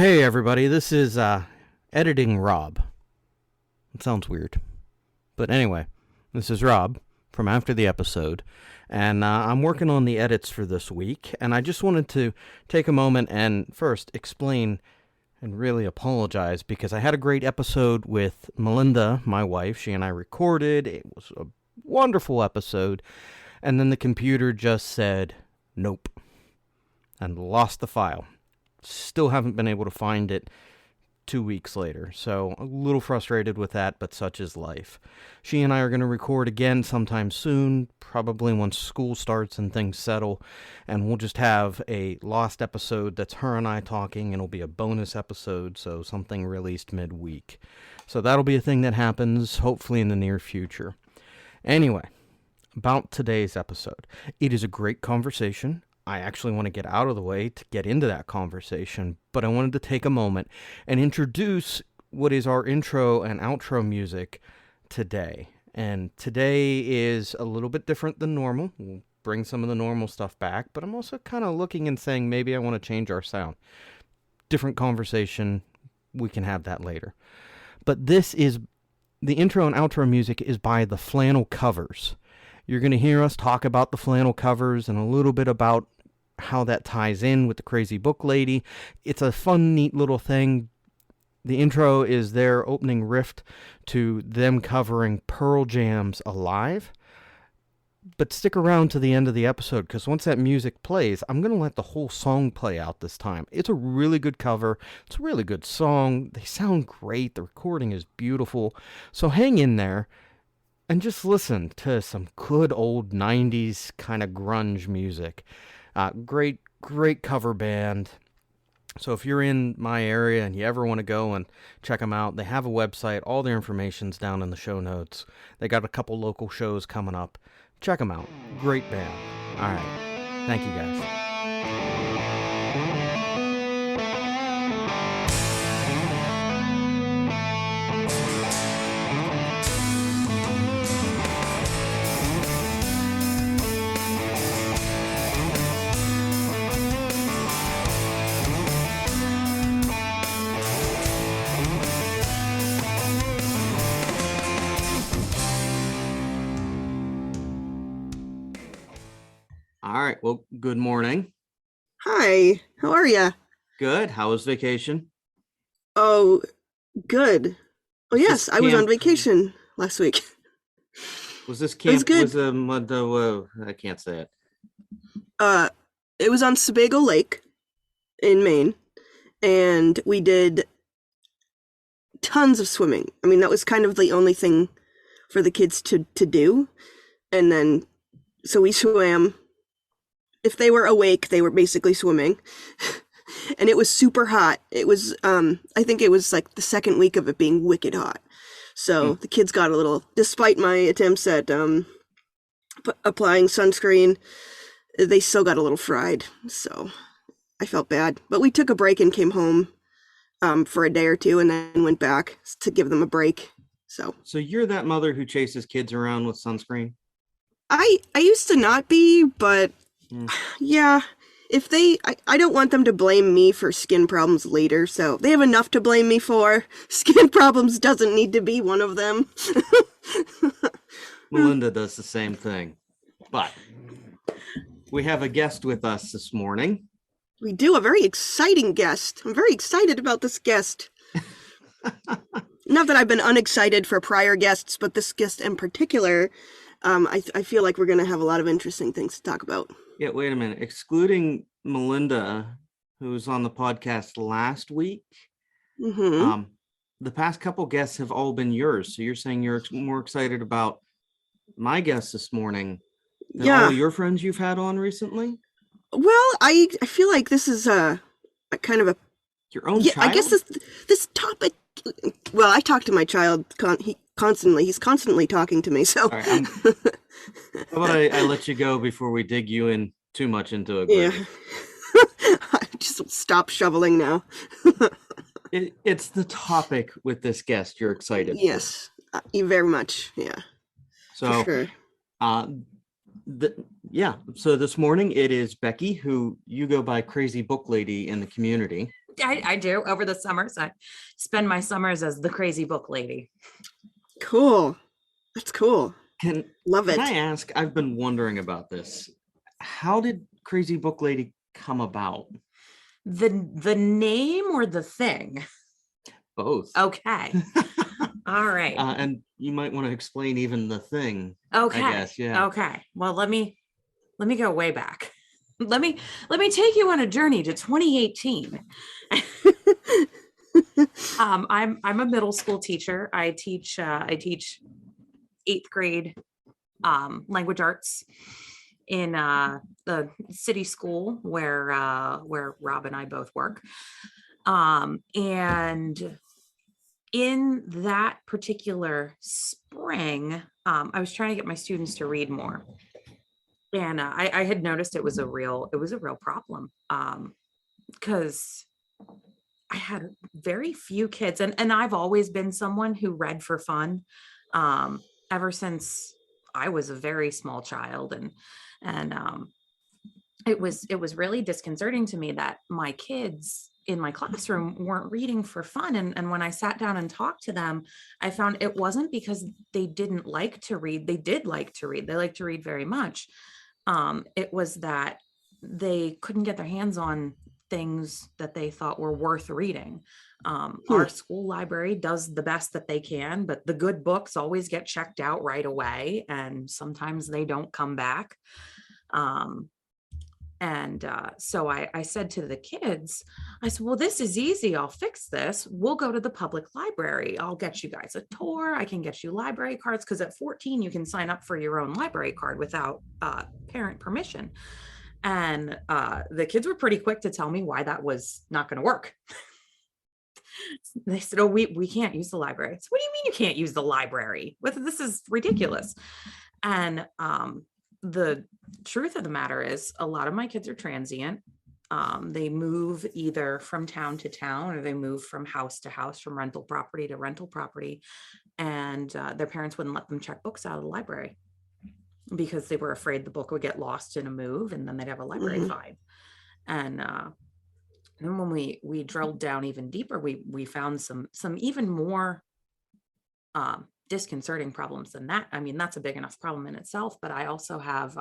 Hey everybody, this is Editing Rob. It sounds weird. But anyway, this is Rob from After the Episode, and I'm working on the edits for this week, and I just wanted to take a moment and first explain and really apologize because I had a great episode with Melinda, my wife. She and I recorded. It was a wonderful episode, and then the computer just said, nope, and lost the file. Still haven't been able to find it 2 weeks later, so a little frustrated with that, but such is life. She and I are going to record again sometime soon, probably once school starts and things settle, and we'll just have a lost episode that's her and I talking, and it'll be a bonus episode, so something released midweek. So that'll be a thing that happens, hopefully in the near future. Anyway, about today's episode. It is a great conversation. I actually want to get out of the way to get into that conversation, but I wanted to take a moment and introduce what is our intro and outro music today. And today is a little bit different than normal. We'll bring some of the normal stuff back, but I'm also kind of looking and saying maybe I want to change our sound. Different conversation. We can have that later. But this is the intro and outro music is by the Flannel Covers. You're going to hear us talk about the Flannel Covers and a little bit about how that ties in with the Crazy Book Lady. It's a fun, neat little thing. The intro is their opening riff to them covering Pearl Jam's Alive. But stick around to the end of the episode, because once that music plays, I'm going to let the whole song play out this time. It's a really good cover. It's a really good song. They sound great. The recording is beautiful. So hang in there and just listen to some good old 90s kind of grunge music. Great cover band. So if you're in my area and you ever want to go and check them out, they have a website. All their information's down in the show notes. They got a couple local shows coming up. Check them out. Great band. All right. Thank you, guys. All right. Well, good morning. Hi. How are ya? Good. How was vacation? Oh, good. Oh, yes. I was on vacation last week. Was this camp? It was good. I can't say it. It was on Sebago Lake in Maine, and we did tons of swimming. I mean, that was kind of the only thing for the kids to do. And then, so we swam. If they were awake, they were basically swimming. And it was super hot. It was, I think it was like the second week of it being wicked hot. So the kids got a little, despite my attempts at applying sunscreen, they still got a little fried. So I felt bad. But we took a break and came home for a day or two and then went back to give them a break. So you're that mother who chases kids around with sunscreen? I used to not be, but yeah, if I don't want them to blame me for skin problems later, so they have enough to blame me for. Skin problems doesn't need to be one of them. Melinda does the same thing. But we have a guest with us this morning. We do, a very exciting guest. I'm very excited about this guest. Not that I've been unexcited for prior guests, but this guest in particular, I feel like we're going to have a lot of interesting things to talk about. Yeah, wait a minute. Excluding Melinda, who was on the podcast last week, the past couple guests have all been yours. So you're saying you're more excited about my guest this morning than all your friends you've had on recently? Well, I feel like this is a kind of a your own child? I guess this topic. Well, I talk to my child constantly. He's constantly talking to me. So all right, how about I let you go before we dig you in too much into a grave? Yeah. I just stop shoveling now. It's the topic with this guest you're excited for. Yes, very much. Yeah. So, for sure. So this morning it is Becky, who you go by Crazy Book Lady in the community. I do over the summers. I spend my summers as the crazy book lady. Cool. That's cool. Can Love can it. I ask? I've been wondering about this. How did Crazy Book Lady come about? The name or the thing? Both. Okay. All right. And you might want to explain even the thing. Okay. I guess, yeah. Okay. Well, let me go way back. Let me take you on a journey to 2018. I'm a middle school teacher. I teach 8th grade language arts in the city school where Rob and I both work. And in that particular spring, I was trying to get my students to read more. And I had noticed it was a real problem, because I had very few kids, and I've always been someone who read for fun, ever since I was a very small child, and it was really disconcerting to me that my kids in my classroom weren't reading for fun. And when I sat down and talked to them, I found it wasn't because they didn't like to read. They did like to read. They like to read very much. It was that they couldn't get their hands on things that they thought were worth reading. Our school library does the best that they can, but the good books always get checked out right away, and sometimes they don't come back. So I said to the kids, I said, well, this is easy. I'll fix this. We'll go to the public library. I'll get you guys a tour. I can get you library cards, because at 14, you can sign up for your own library card without parent permission. And the kids were pretty quick to tell me why that was not going to work. They said, oh, we can't use the library. So what do you mean you can't use the library? This is ridiculous. And the truth of the matter is, a lot of my kids are transient. They move either from town to town, or they move from house to house, from rental property to rental property. And their parents wouldn't let them check books out of the library because they were afraid the book would get lost in a move, and then they'd have a library fine. And then when we drilled down even deeper, we found some even more disconcerting problems than that. I mean, that's a big enough problem in itself, but I also have,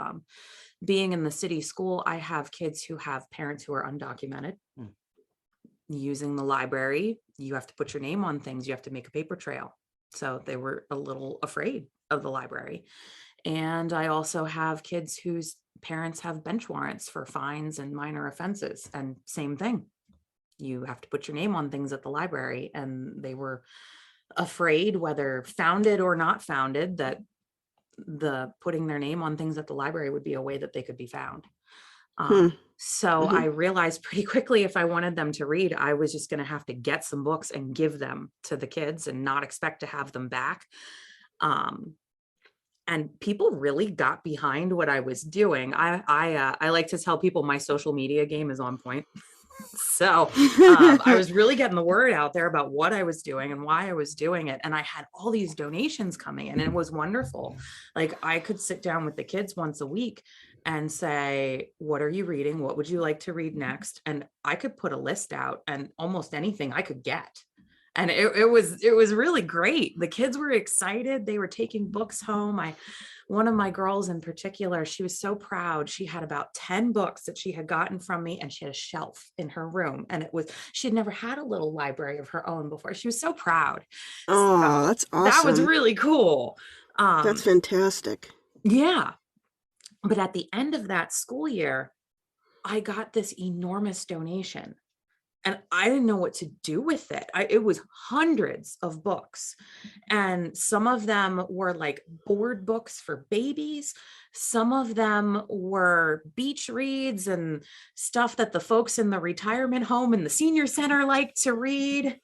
being in the city school, I have kids who have parents who are undocumented. Using the library, you have to put your name on things, you have to make a paper trail. So they were a little afraid of the library. And I also have kids whose parents have bench warrants for fines and minor offenses, and same thing. You have to put your name on things at the library, and they were afraid, whether founded or not founded, that the putting their name on things at the library would be a way that they could be found. So I realized pretty quickly, if I wanted them to read, I was just going to have to get some books and give them to the kids and not expect to have them back. And people really got behind what I was doing. I like to tell people my social media game is on point. So I was really getting the word out there about what I was doing and why I was doing it. And I had all these donations coming in, and it was wonderful. Like, I could sit down with the kids once a week and say, what are you reading? What would you like to read next? And I could put a list out, and almost anything I could get. And it was really great. The kids were excited. They were taking books home. One of my girls in particular, she was so proud. She had about 10 books that she had gotten from me, and she had a shelf in her room. And she had never had a little library of her own before. She was so proud. Oh, that's awesome. That was really cool. That's fantastic. Yeah. But at the end of that school year, I got this enormous donation. And I didn't know what to do with it. It was hundreds of books. And some of them were like board books for babies. Some of them were beach reads and stuff that the folks in the retirement home and the senior center like to read.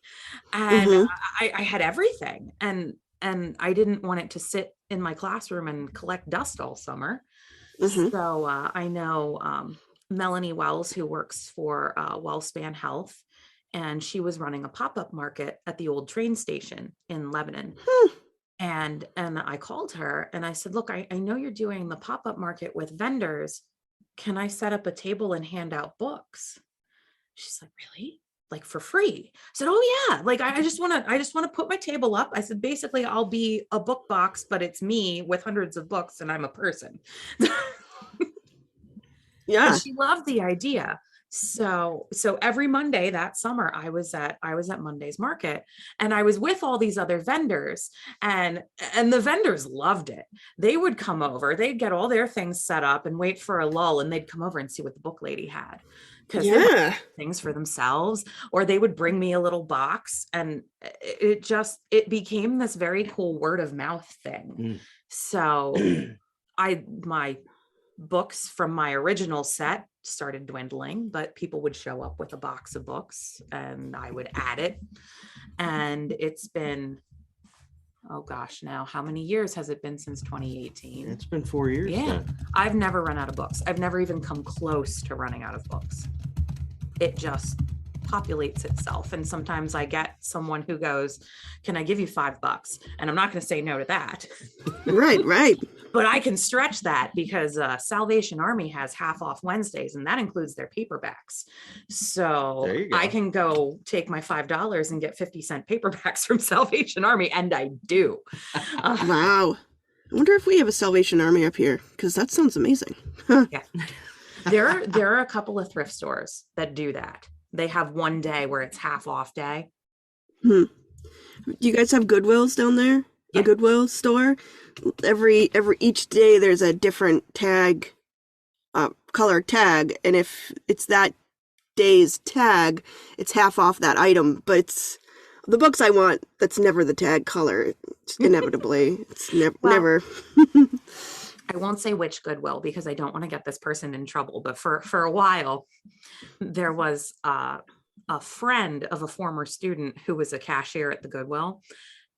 And I had everything. And I didn't want it to sit in my classroom and collect dust all summer. So I know Melanie Wells, who works for WellSpan Health, and she was running a pop-up market at the old train station in Lebanon. And I called her and I said, look, I know you're doing the pop-up market with vendors. Can I set up a table and hand out books? She's like, really? like for free. I said, oh yeah, like I just want to put my table up. I said, basically I'll be a book box, but it's me with hundreds of books and I'm a person. Yeah. And she loved the idea. So every Monday that summer I was at Monday's Market, and I was with all these other vendors, and the vendors loved it. They would come over, they'd get all their things set up and wait for a lull, and they'd come over and see what the book lady had, because they had things for themselves, or they would bring me a little box, and it became this very cool word of mouth thing. So my books from my original set started dwindling, but people would show up with a box of books and I would add it. And it's been, oh gosh, now how many years has it been since 2018? It's been 4 years. Yeah. Then. I've never run out of books. I've never even come close to running out of books. It just populates itself. And sometimes I get someone who goes, can I give you $5? And I'm not going to say no to that. Right. But I can stretch that, because Salvation Army has half off Wednesdays, and that includes their paperbacks. So I can go take my $5 and get 50-cent paperbacks from Salvation Army, and I do. Wow. I wonder if we have a Salvation Army up here, because that sounds amazing. Yeah. There are a couple of thrift stores that do that. They have one day where it's half off day. Do you guys have Goodwills down there? Yeah. A Goodwill store? Each day there's a different tag, color tag, and if it's that day's tag, it's half off that item. But it's the books I want, that's never the tag color. It's inevitably. It's never. I won't say which Goodwill, because I don't want to get this person in trouble. But for a while, there was a friend of a former student who was a cashier at the Goodwill.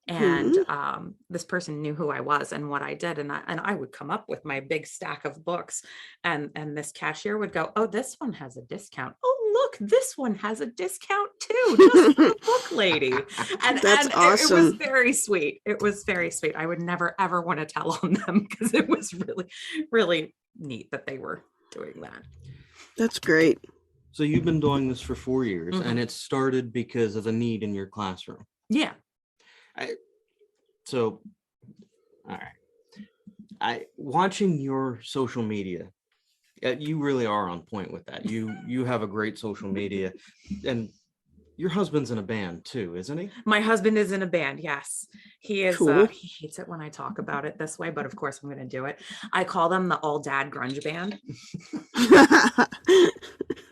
And this person knew who I was and what I did. And I would come up with my big stack of books, and this cashier would go, oh, this one has a discount. Oh, look, this one has a discount too, just for the book lady. And that's awesome. It was very sweet. It was very sweet. I would never, ever want to tell on them, because it was really, really neat that they were doing that. That's great. So you've been doing this for 4 years, and it started because of a need in your classroom. Yeah. All right. Watching your social media, you really are on point with that. You have a great social media, and your husband's in a band too, isn't he? My husband is in a band. Yes, he is. Cool. He hates it when I talk about it this way, but of course I'm going to do it. I call them the all dad grunge band.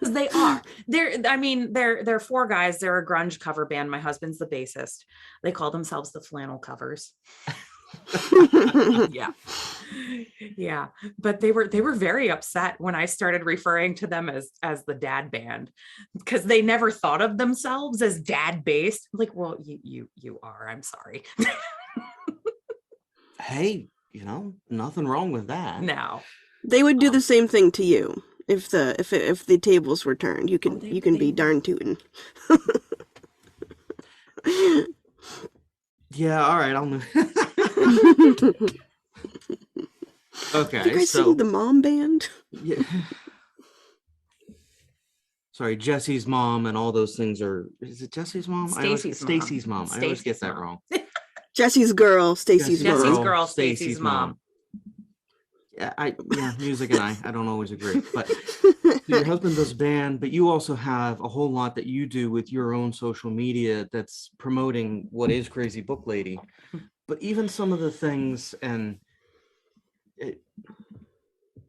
They are. They're four guys. They're a grunge cover band. My husband's the bassist. They call themselves the Flannel Covers. Yeah. But they were very upset when I started referring to them as the dad band, because they never thought of themselves as dad based. Like, well, you are. I'm sorry. Hey, nothing wrong with that. No. They would do the same thing to you if the tables were turned. You can be darn tootin'. Yeah, all right, I'll move. Okay, you guys sing the mom band? Yeah. Sorry, Jesse's mom and all those things are. Is it Jesse's mom? Stacy's mom. I always get that wrong. Jesse's girl, Stacy's girl, Stacy's mom. Yeah, music and I don't always agree, but your husband does band, but you also have a whole lot that you do with your own social media that's promoting what is Crazy Book Lady. But even some of the things, and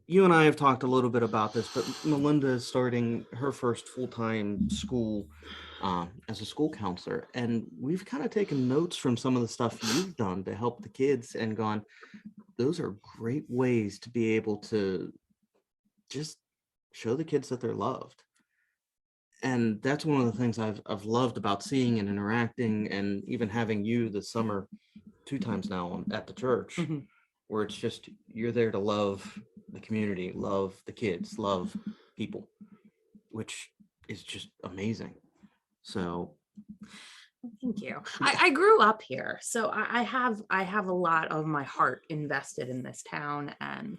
you and I have talked a little bit about this, but Melinda is starting her first full-time school as a school counselor, and we've kind of taken notes from some of the stuff you've done to help the kids and gone, those are great ways to be able to just show the kids that they're loved. And that's one of the things I've loved about seeing and interacting, and even having you this summer 2 times now at the church, where it's just, you're there to love the community, love the kids, love people, which is just amazing. So thank you. I grew up here, so I have a lot of my heart invested in this town, and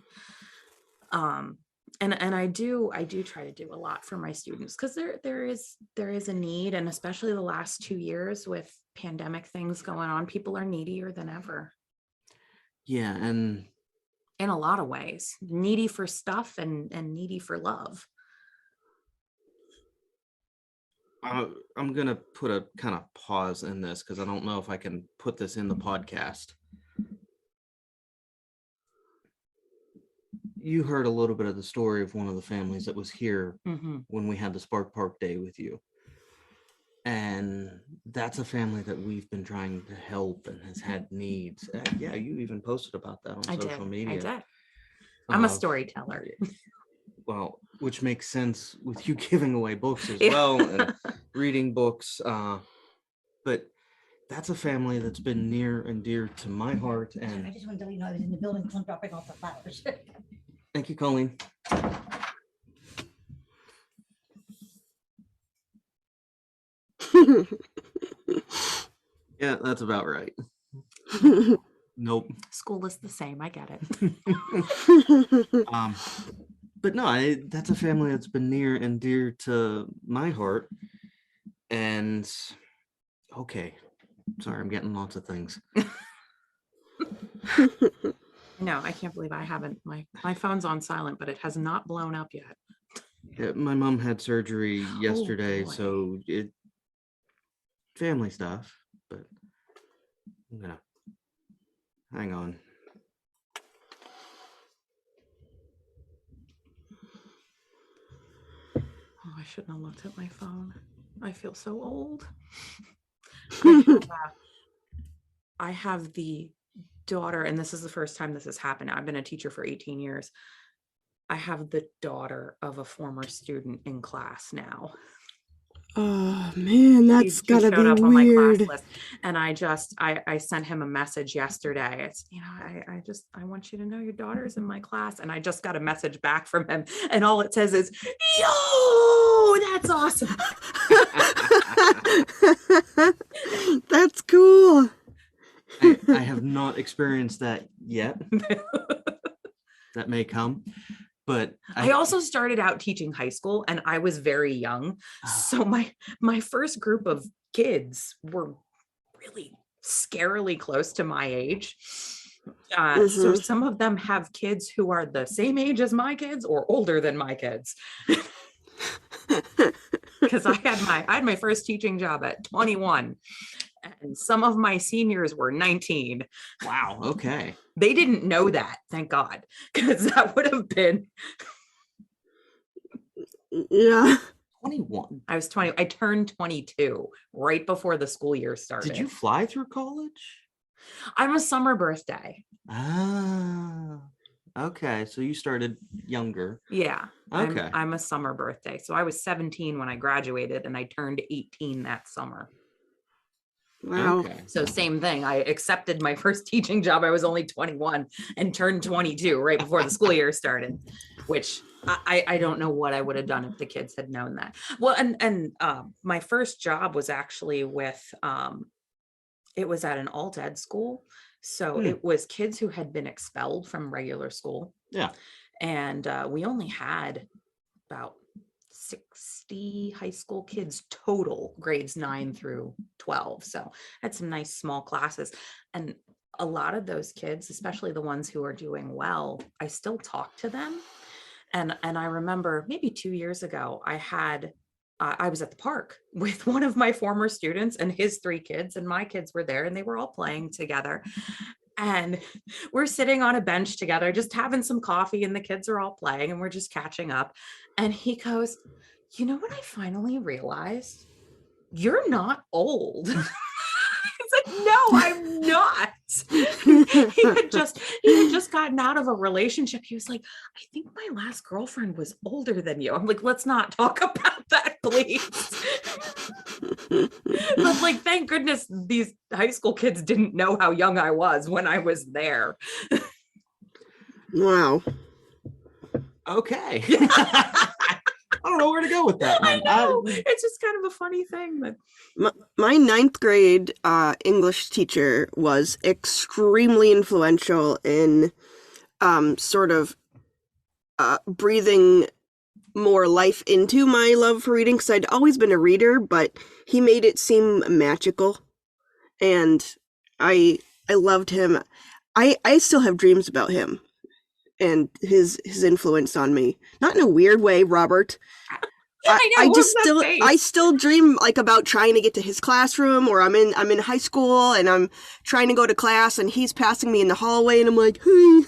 And I do try to do a lot for my students, because there is a need, and especially the last 2 years with pandemic things going on, people are needier than ever Yeah, and in a lot of ways, needy for stuff and needy for love. I'm gonna put a kind of pause in this because I don't know if I can put this in the podcast. You heard a little bit of the story of one of the families that was here when we had the Spark Park Day with you. And that's a family that we've been trying to help and has had needs. Yeah, you even posted about that on social media. I did. I'm a storyteller. Well, which makes sense with you giving away books as well and reading books. But that's a family that's been near and dear to my heart. And I just want to let you know I was in the building when dropping off the flowers. thank you, Colleen. Yeah, that's about right. Nope. School is the same. I get it. But no, that's a family that's been near and dear to my heart. And okay, sorry, I'm getting lots of things. No, I can't believe I haven't. My phone's on silent, but it has not blown up yet. Yeah, my mom had surgery yesterday, boy. so it family stuff. But I'm gonna hang on. Oh, I shouldn't have looked at my phone. I feel so old. I have the daughter, and this is the first time this has happened. I've been a teacher for 18 years. I have the daughter of a former student in class now. Oh man, that's She gotta showed be up on my weird. class list, and I sent him a message yesterday. It's, I want you to know your daughter's in my class, and I just got a message back from him, and all it says is, "Yo, that's awesome." That's cool. I have not experienced that yet. That may come. But I also started out teaching high school, and I was very young. So my first group of kids were really scarily close to my age. So some of them have kids who are the same age as my kids or older than my kids. Because I had my first teaching job at 21. And some of my seniors were 19. Wow. Okay. They didn't know that, thank God, because that would have been. Yeah. 21. I was 20. I turned 22 right before the school year started. Did you fly through college? I'm a summer birthday. Ah. Okay. So you started younger. Yeah. Okay. I'm a summer birthday. So I was 17 when I graduated, and I turned 18 that summer. Wow. Okay. So same thing. I accepted my first teaching job. I was only 21 and turned 22 right before the school year started, which I don't know what I would have done if the kids had known that. Well, and my first job was actually with, it was at an alt ed school. So it was kids who had been expelled from regular school. Yeah. And we only had about 60 high school kids total, grades 9 through 12. So had some nice small classes, and a lot of those kids, especially the ones who are doing well, I still talk to them. And I remember maybe 2 years ago, I was at the park with one of my former students and his 3 kids, and my kids were there, and they were all playing together. And we're sitting on a bench together, just having some coffee, and the kids are all playing, and we're just catching up. And he goes, "You know what I finally realized? You're not old." It's like, "No, I'm not." He had just gotten out of a relationship. He was like, "I think my last girlfriend was older than you." I'm like, "Let's not talk about that, please." But like, thank goodness these high school kids didn't know how young I was when I was there. Wow. Okay. I don't know where to go with that one. I know. It's just kind of a funny thing that My 9th grade English teacher was extremely influential in sort of breathing more life into my love for reading, because I'd always been a reader, but he made it seem magical, and I loved him. I still have dreams about him and his influence on me. Not in a weird way, Robert. I still dream like about trying to get to his classroom, or I'm in high school and I'm trying to go to class and he's passing me in the hallway and I'm like, hey,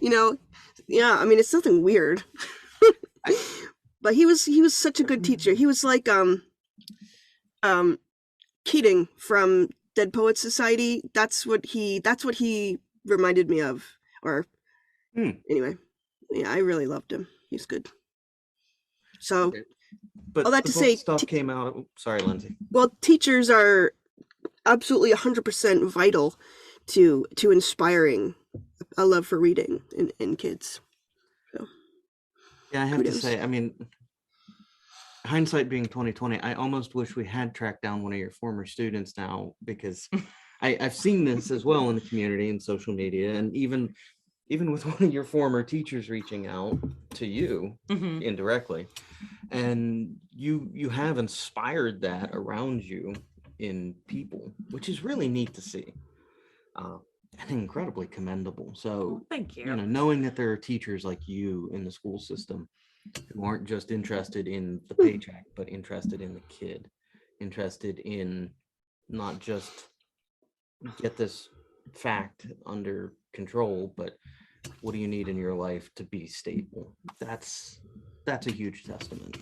yeah, I mean, it's nothing weird. But he was such a good teacher. He was like Keating from Dead Poets Society. That's what he reminded me of. Or anyway, yeah, I really loved him. He's good. So, but all that to say, stuff came out. Sorry, Lindsay. Well, teachers are absolutely 100% vital to inspiring a love for reading in kids. So, yeah, I have to say, I mean, hindsight being 2020, I almost wish we had tracked down one of your former students now, because I've seen this as well in the community and social media, and even with one of your former teachers reaching out to you indirectly, and you have inspired that around you in people, which is really neat to see, and incredibly commendable. So thank you. Knowing that there are teachers like you in the school system who aren't just interested in the paycheck, but interested in the kid, interested in not just get this fact under control, but what do you need in your life to be stable? That's a huge testament.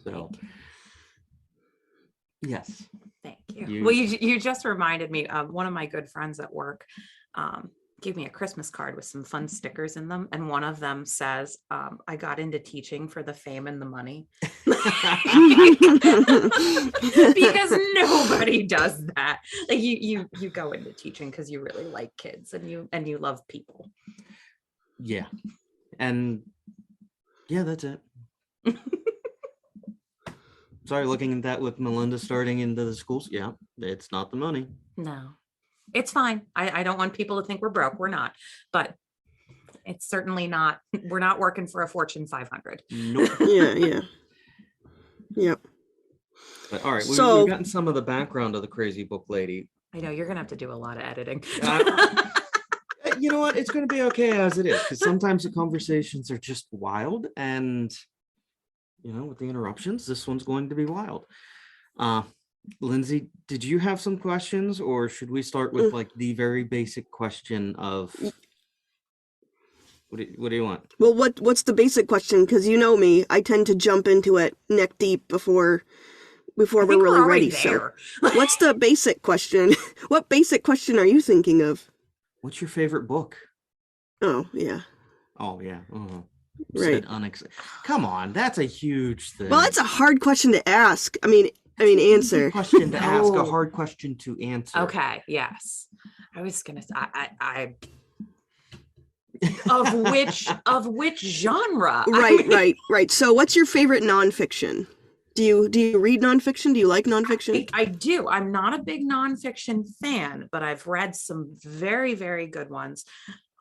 So yes, thank you. Well, you just reminded me of one of my good friends at work gave me a Christmas card with some fun stickers in them, and one of them says, I got into teaching for the fame and the money. Because nobody does that. Like you go into teaching because you really like kids and you love people. Yeah. And yeah, that's it. Sorry, looking at that with Melinda starting into the schools. Yeah, it's not the money. No, it's fine. I don't want people to think we're broke. We're not, but it's certainly not. We're not working for a Fortune 500. Nope. Yeah. But all right, we've gotten some of the background of the crazy book lady. I know you're gonna have to do a lot of editing. You know what? It's going to be okay as it is, because sometimes the conversations are just wild, and with the interruptions, this one's going to be wild. Lindsay, did you have some questions, or should we start with like the very basic question of what do you want? Well, what's the basic question? Because you know me, I tend to jump into it neck deep before we're really ready. So, what's the basic question? What basic question are you thinking of? What's your favorite book? Oh yeah. Right. Come on, that's a huge thing. Well, it's a hard question to ask. I mean, answer. Question to ask, a hard question to answer. Okay. Yes. I was gonna say, I of which genre? Right. So, what's your favorite nonfiction? Do you read nonfiction? Do you like nonfiction? I do. I'm not a big nonfiction fan, but I've read some very, very good ones.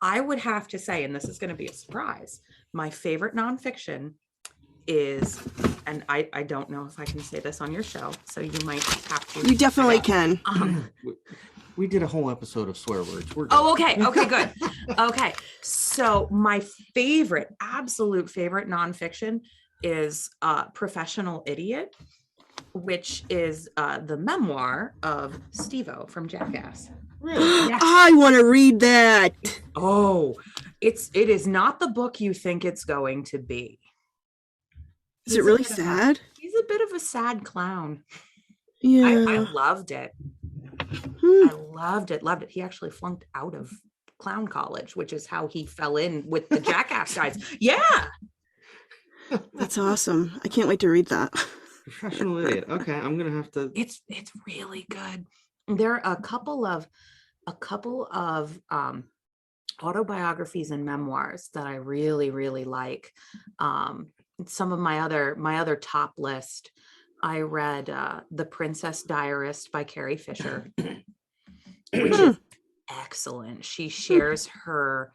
I would have to say, and this is going to be a surprise, my favorite nonfiction is, and I don't know if I can say this on your show, so you might have to. You definitely can. We did a whole episode of swear words. Okay, good. Okay, so my absolute favorite nonfiction is Professional Idiot, which is the memoir of Steve-O from Jackass. Really? Yes. I want to read that. Oh, it is not the book you think it's going to be. Is it really sad? He's a bit of a sad clown. Yeah. I loved it. I loved it. He actually flunked out of clown college, which is how he fell in with the Jackass guys. Yeah. That's awesome. I can't wait to read that. Professional Idiot. Okay, I'm gonna have to. It's really good. There are a couple of autobiographies and memoirs that I really, really like. Some of my other top list, I read The Princess Diarist by Carrie Fisher, which is excellent. She shares her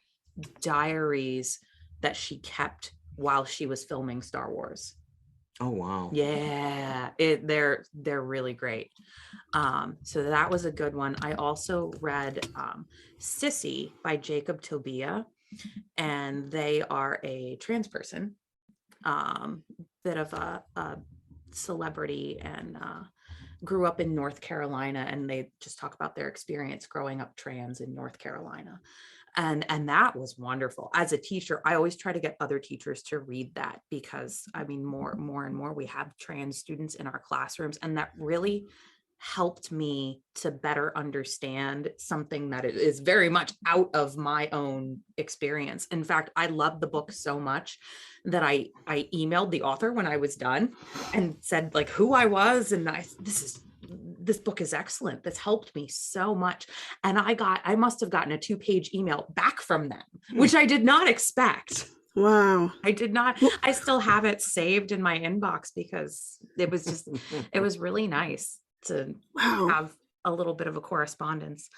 diaries that she kept while she was filming Star Wars. Oh, wow. Yeah, they're really great. So that was a good one. I also read Sissy by Jacob Tobia, and they are a trans person, bit of a celebrity, and grew up in North Carolina, and they just talk about their experience growing up trans in North Carolina. And that was wonderful. As a teacher, I always try to get other teachers to read that, because I mean, more and more we have trans students in our classrooms, and that really helped me to better understand something that is very much out of my own experience. In fact, I loved the book so much that I emailed the author when I was done and said like who I was, and this book is excellent. This helped me so much. And I must have gotten a 2-page email back from them, which I did not expect. Wow. I did not. I still have it saved in my inbox because it was really nice to have a little bit of a correspondence.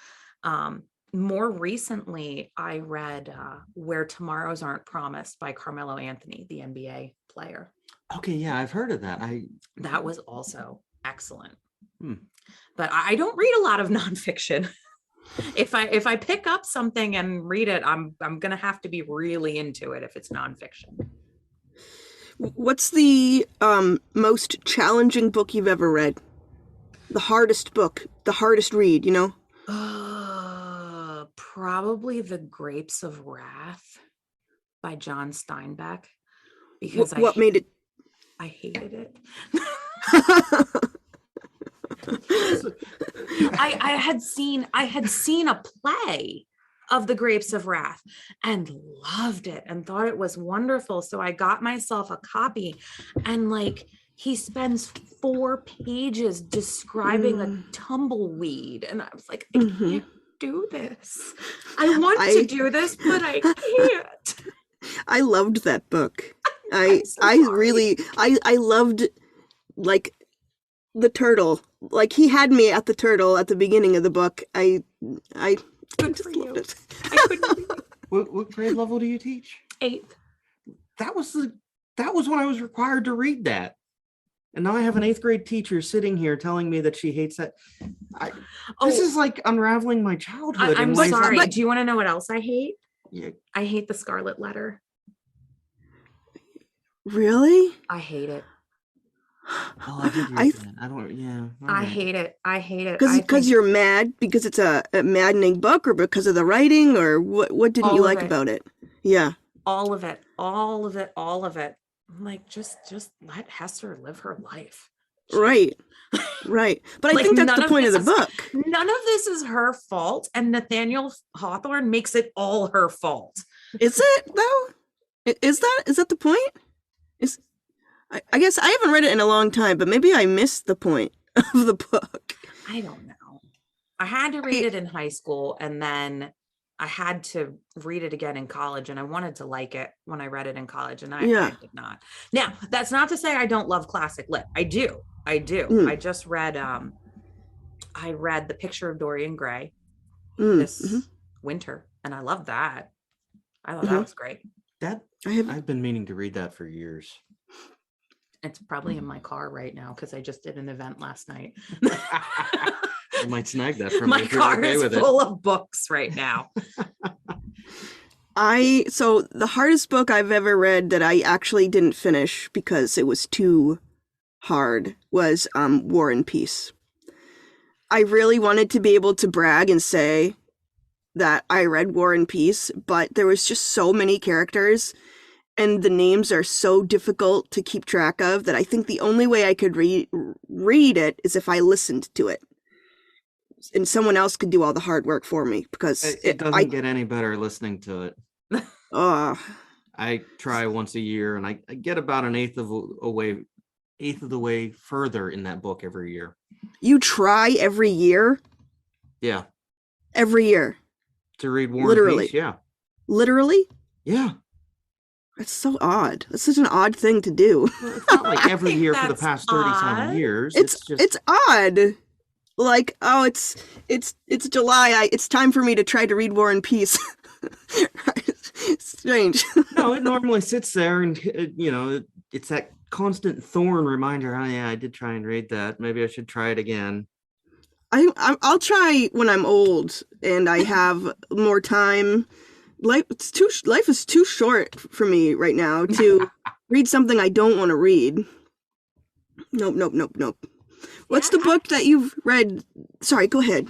More recently, I read Where Tomorrows Aren't Promised by Carmelo Anthony, the NBA player. Okay, yeah, I've heard of that. That was also excellent. But I don't read a lot of nonfiction. If I pick up something and read it, I'm gonna have to be really into it if it's nonfiction. What's the most challenging book you've ever read? The hardest book, the hardest read, you know? Probably The Grapes of Wrath by John Steinbeck. Because what made it? I hated it. I had seen a play of The Grapes of Wrath and loved it and thought it was wonderful. So I got myself a copy, and like he spends 4 pages describing a tumbleweed, and I was like, I can't do this. I want to do this, but I can't. I loved that book. I loved like the turtle. Like he had me at the turtle at the beginning of the book. I Good for you. I couldn't believe it. What grade level do you teach? 8th. That was when I was required to read that. And now I have an 8th grade teacher sitting here telling me that she hates that. This is like unraveling my childhood. I'm sorry. Do you want to know what else I hate? Yeah. I hate The Scarlet Letter. Really? I hate it. Oh, I did read that. I don't. Yeah. I hate it. I hate it. Because you're mad because it's a maddening book, or because of the writing, or what didn't you like about it? Yeah. All of it. All of it. All of it. I'm like, just let Hester live her life. Right. Right. But I think that's the point of the book. None of this is her fault, and Nathaniel Hawthorne makes it all her fault. Is it though? Is that the point? I guess I haven't read it in a long time, but maybe I missed the point of the book. I don't know. I had to read it in high school, and then I had to read it again in college, and I wanted to like it when I read it in college, and I did not. Now, that's not to say I don't love classic lit. I do. I just read I read The Picture of Dorian Gray this winter, and I loved that. I thought that was great. I've been meaning to read that for years. It's probably in my car right now because I just did an event last night. I might snag that from my you if you're car okay is with full of books right now. So the hardest book I've ever read that I actually didn't finish because it was too hard was War and Peace. I really wanted to be able to brag and say that I read War and Peace, but there was just so many characters and the names are so difficult to keep track of that I think the only way I could read it is if I listened to it. And someone else could do all the hard work for me, because it doesn't get any better listening to it. I try once a year, and I get about an eighth of the way further in that book every year. You try every year? Yeah. Every year? To read War Literally. and Peace, yeah. Literally? Yeah. That's so odd. That's such an odd thing to do. Well, it's not like every year for the past 37 years. It's odd. Like, oh, it's July. It's time for me to try to read War and Peace. Right. Strange. No, it normally sits there, and it's that constant thorn reminder. Oh yeah, I did try and read that. Maybe I should try it again. I'll try when I'm old and I have more time. Life is too short for me right now to read something I don't want to read. Nope. What's the book that you've read? Sorry, go ahead.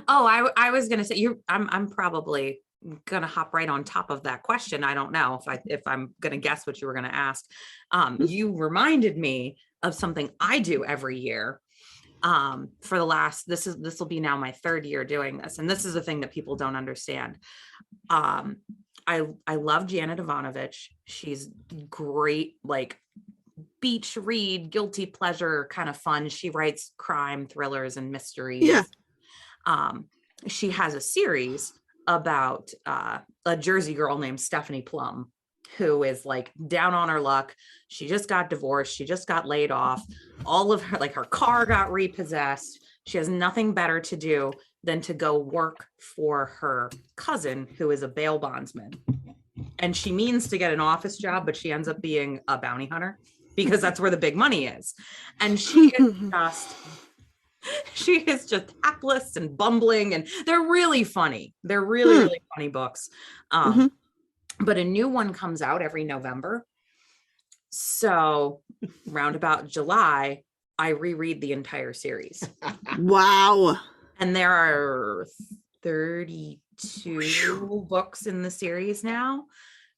Oh, I was gonna say I'm probably gonna hop right on top of that question. I don't know if I'm gonna guess what you were gonna ask. You reminded me of something I do every year. For the last, this will be now my 3rd year doing this, and this is the thing that people don't understand. I love Janet Ivanovich. She's great, like beach read, guilty pleasure kind of fun. She writes crime thrillers and mysteries. Yeah. She has a series about a Jersey girl named Stephanie Plum, who is like down on her luck. She just got divorced. She just got laid off. All of her, like her car got repossessed. She has nothing better to do than to go work for her cousin, who is a bail bondsman. And she means to get an office job, but she ends up being a bounty hunter because that's where the big money is. And she is just hapless and bumbling, and they're really funny. They're really funny books. But a new one comes out every November. So round about July, I reread the entire series. Wow. And there are 32 books in the series now.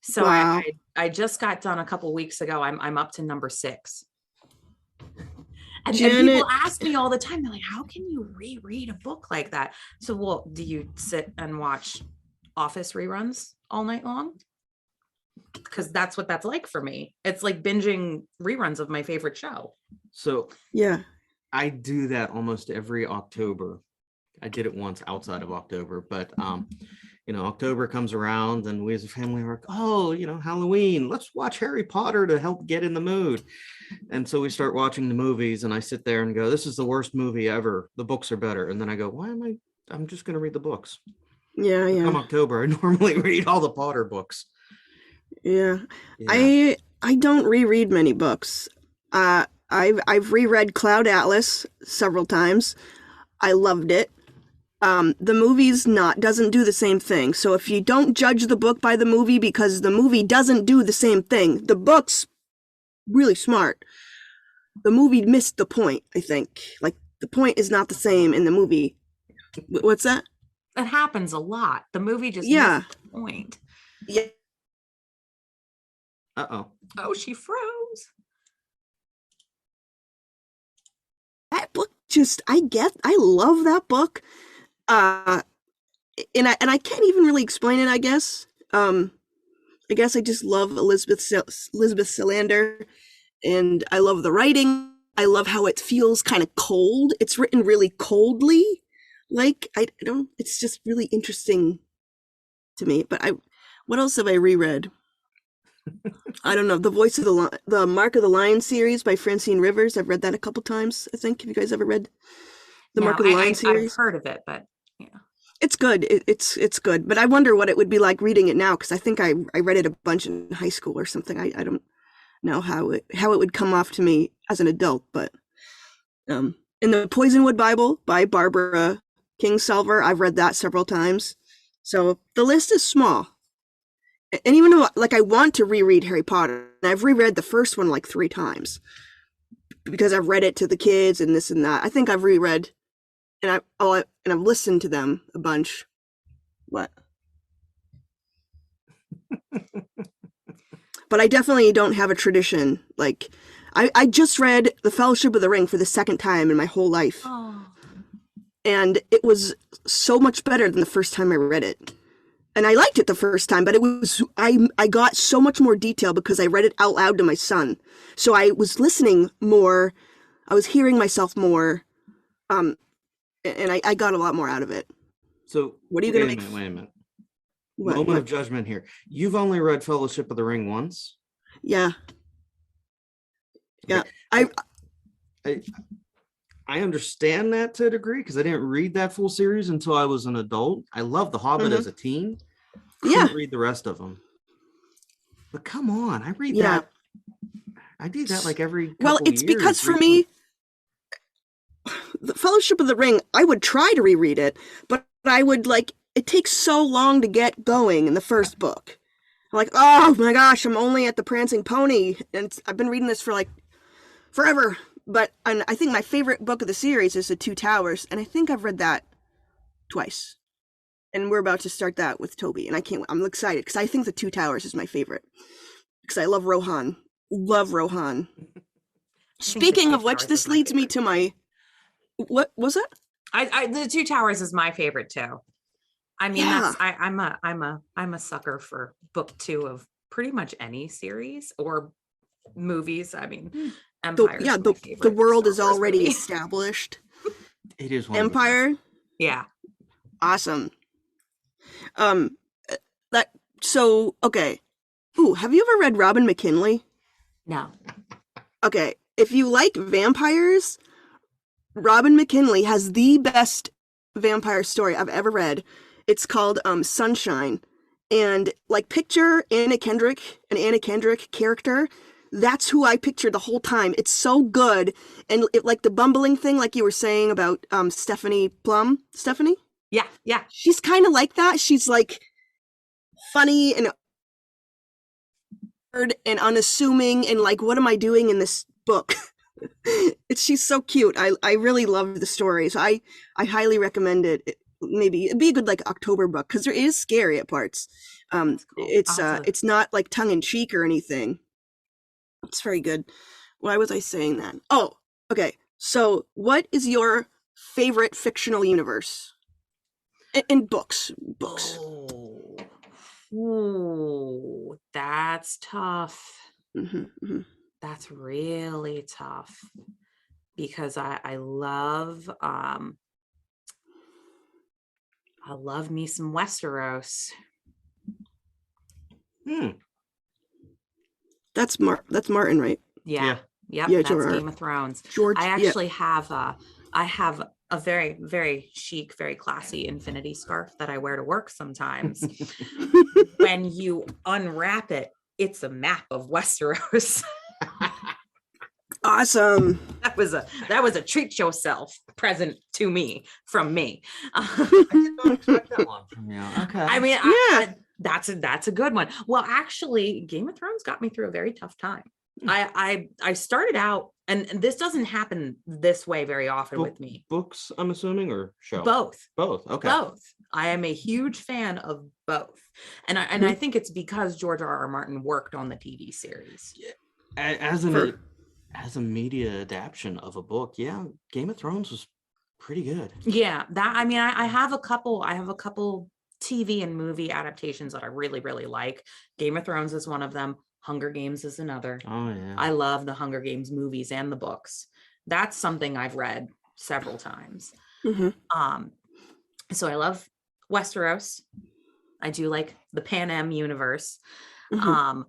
So wow. I just got done a couple weeks ago. I'm up to number 6. And people ask me all the time, they're like, how can you reread a book like that? So, well, do you sit and watch Office reruns all night long? Because that's what that's like for me. It's like binging reruns of my favorite show. So yeah, I do that almost every October. I did it once outside of October, but October comes around and we as a family are like, oh, Halloween, let's watch Harry Potter to help get in the mood. And so we start watching the movies, and I sit there and go, this is the worst movie ever. The books are better. And then I go, I'm just going to read the books. Yeah. Come October, I normally read all the Potter books. Yeah. I don't reread many books. I've reread Cloud Atlas several times. I loved it. The movie's doesn't do the same thing. So if you don't judge the book by the movie, because the movie doesn't do the same thing, the book's really smart. The movie missed the point, I think. Like, the point is not the same in the movie. What's that? That happens a lot. The movie just missed the point. Yeah. Uh-oh. Oh, she froze. That book I love that book. And I can't even really explain it, I guess. I guess I just love Elizabeth Salander, and I love the writing. I love how it feels kind of cold. It's written really coldly. Like, it's just really interesting to me. But what else have I reread? I don't know. The Mark of the Lion series by Francine Rivers. I've read that a couple times, I think. Have you guys ever read the Mark of the Lion series? I've heard of it, but yeah. It's good. It's good. But I wonder what it would be like reading it now, because I think I read it a bunch in high school or something. I don't know how it would come off to me as an adult. But in the Poisonwood Bible by Barbara Kingsolver, I've read that several times. So the list is small. And even though, like, I want to reread Harry Potter, and I've reread the first one like 3 times because I've read it to the kids and this and that. I think I've reread, and I've listened to them a bunch. What? But I definitely don't have a tradition. Like, I just read The Fellowship of the Ring for the 2nd time in my whole life. Oh. And it was so much better than the first time I read it. And I liked it the first time, but I got so much more detail because I read it out loud to my son. So I was listening more, I was hearing myself more, and I got a lot more out of it. So what are you going to make? Wait a minute. Moment of judgment here. You've only read Fellowship of the Ring once? Yeah. Yeah. I understand that to a degree because I didn't read that full series until I was an adult. I loved The Hobbit as a teen. couldn't read the rest of them. But come on, I read that. I do that like every couple Well, it's years, because for me, the Fellowship of the Ring, I would try to reread it, but I would it takes so long to get going in the first book. I'm like, oh my gosh, I'm only at the Prancing Pony, and I've been reading this for forever. And I think my favorite book of the series is The Two Towers, and I think I've read that twice. And we're about to start that with Toby, and I'm excited because I think The Two Towers is my favorite because I love Rohan. Love Rohan. Speaking of which, this leads me to my, what was it? The Two Towers is my favorite too. I mean, I'm a sucker for book 2 of pretty much any series or movies. I mean, Empire. The world is already established. It is one Empire. Yeah. Awesome. Okay. Ooh, have you ever read Robin McKinley? No. Okay, if you like vampires, Robin McKinley has the best vampire story I've ever read. It's called Sunshine. And picture Anna Kendrick, an Anna Kendrick character. That's who I pictured the whole time. It's so good. And the bumbling thing, like you were saying about Stephanie Plum. Stephanie? Yeah. She's kind of like that. She's funny and unassuming and what am I doing in this book? She's so cute. I really love the story. So I highly recommend it. Maybe it'd be a good October book because it is scary at parts. Cool. It's not tongue in cheek or anything. It's very good. Why was I saying that? Oh, okay. So what is your favorite fictional universe? In books. Ooh, that's tough. Mm-hmm. That's really tough because I love me some Westeros. That's Martin, right? Yeah. Yep, yeah, that's George. Game of Thrones. George. I actually have a very, very chic, very classy infinity scarf that I wear to work sometimes. When you unwrap it, it's a map of Westeros. Awesome. That was a treat yourself present to me from me. I did not expect that one from you. Okay. I mean, Yeah. that's a good one. Well, actually, Game of Thrones got me through a very tough time. I started out, and this doesn't happen this way very often with me. Books, I'm assuming, or show? Both. Okay. Both. I am a huge fan of both, and I think it's because George R.R. Martin worked on the TV series. Yeah. As a media adaptation of a book, yeah, Game of Thrones was pretty good. Yeah, I have a couple TV and movie adaptations that I really, really like. Game of Thrones is one of them. Hunger Games is another. Oh yeah. I love the Hunger Games movies and the books. That's something I've read several times. Mm-hmm. So I love Westeros. I do like the Pan Am universe. Mm-hmm.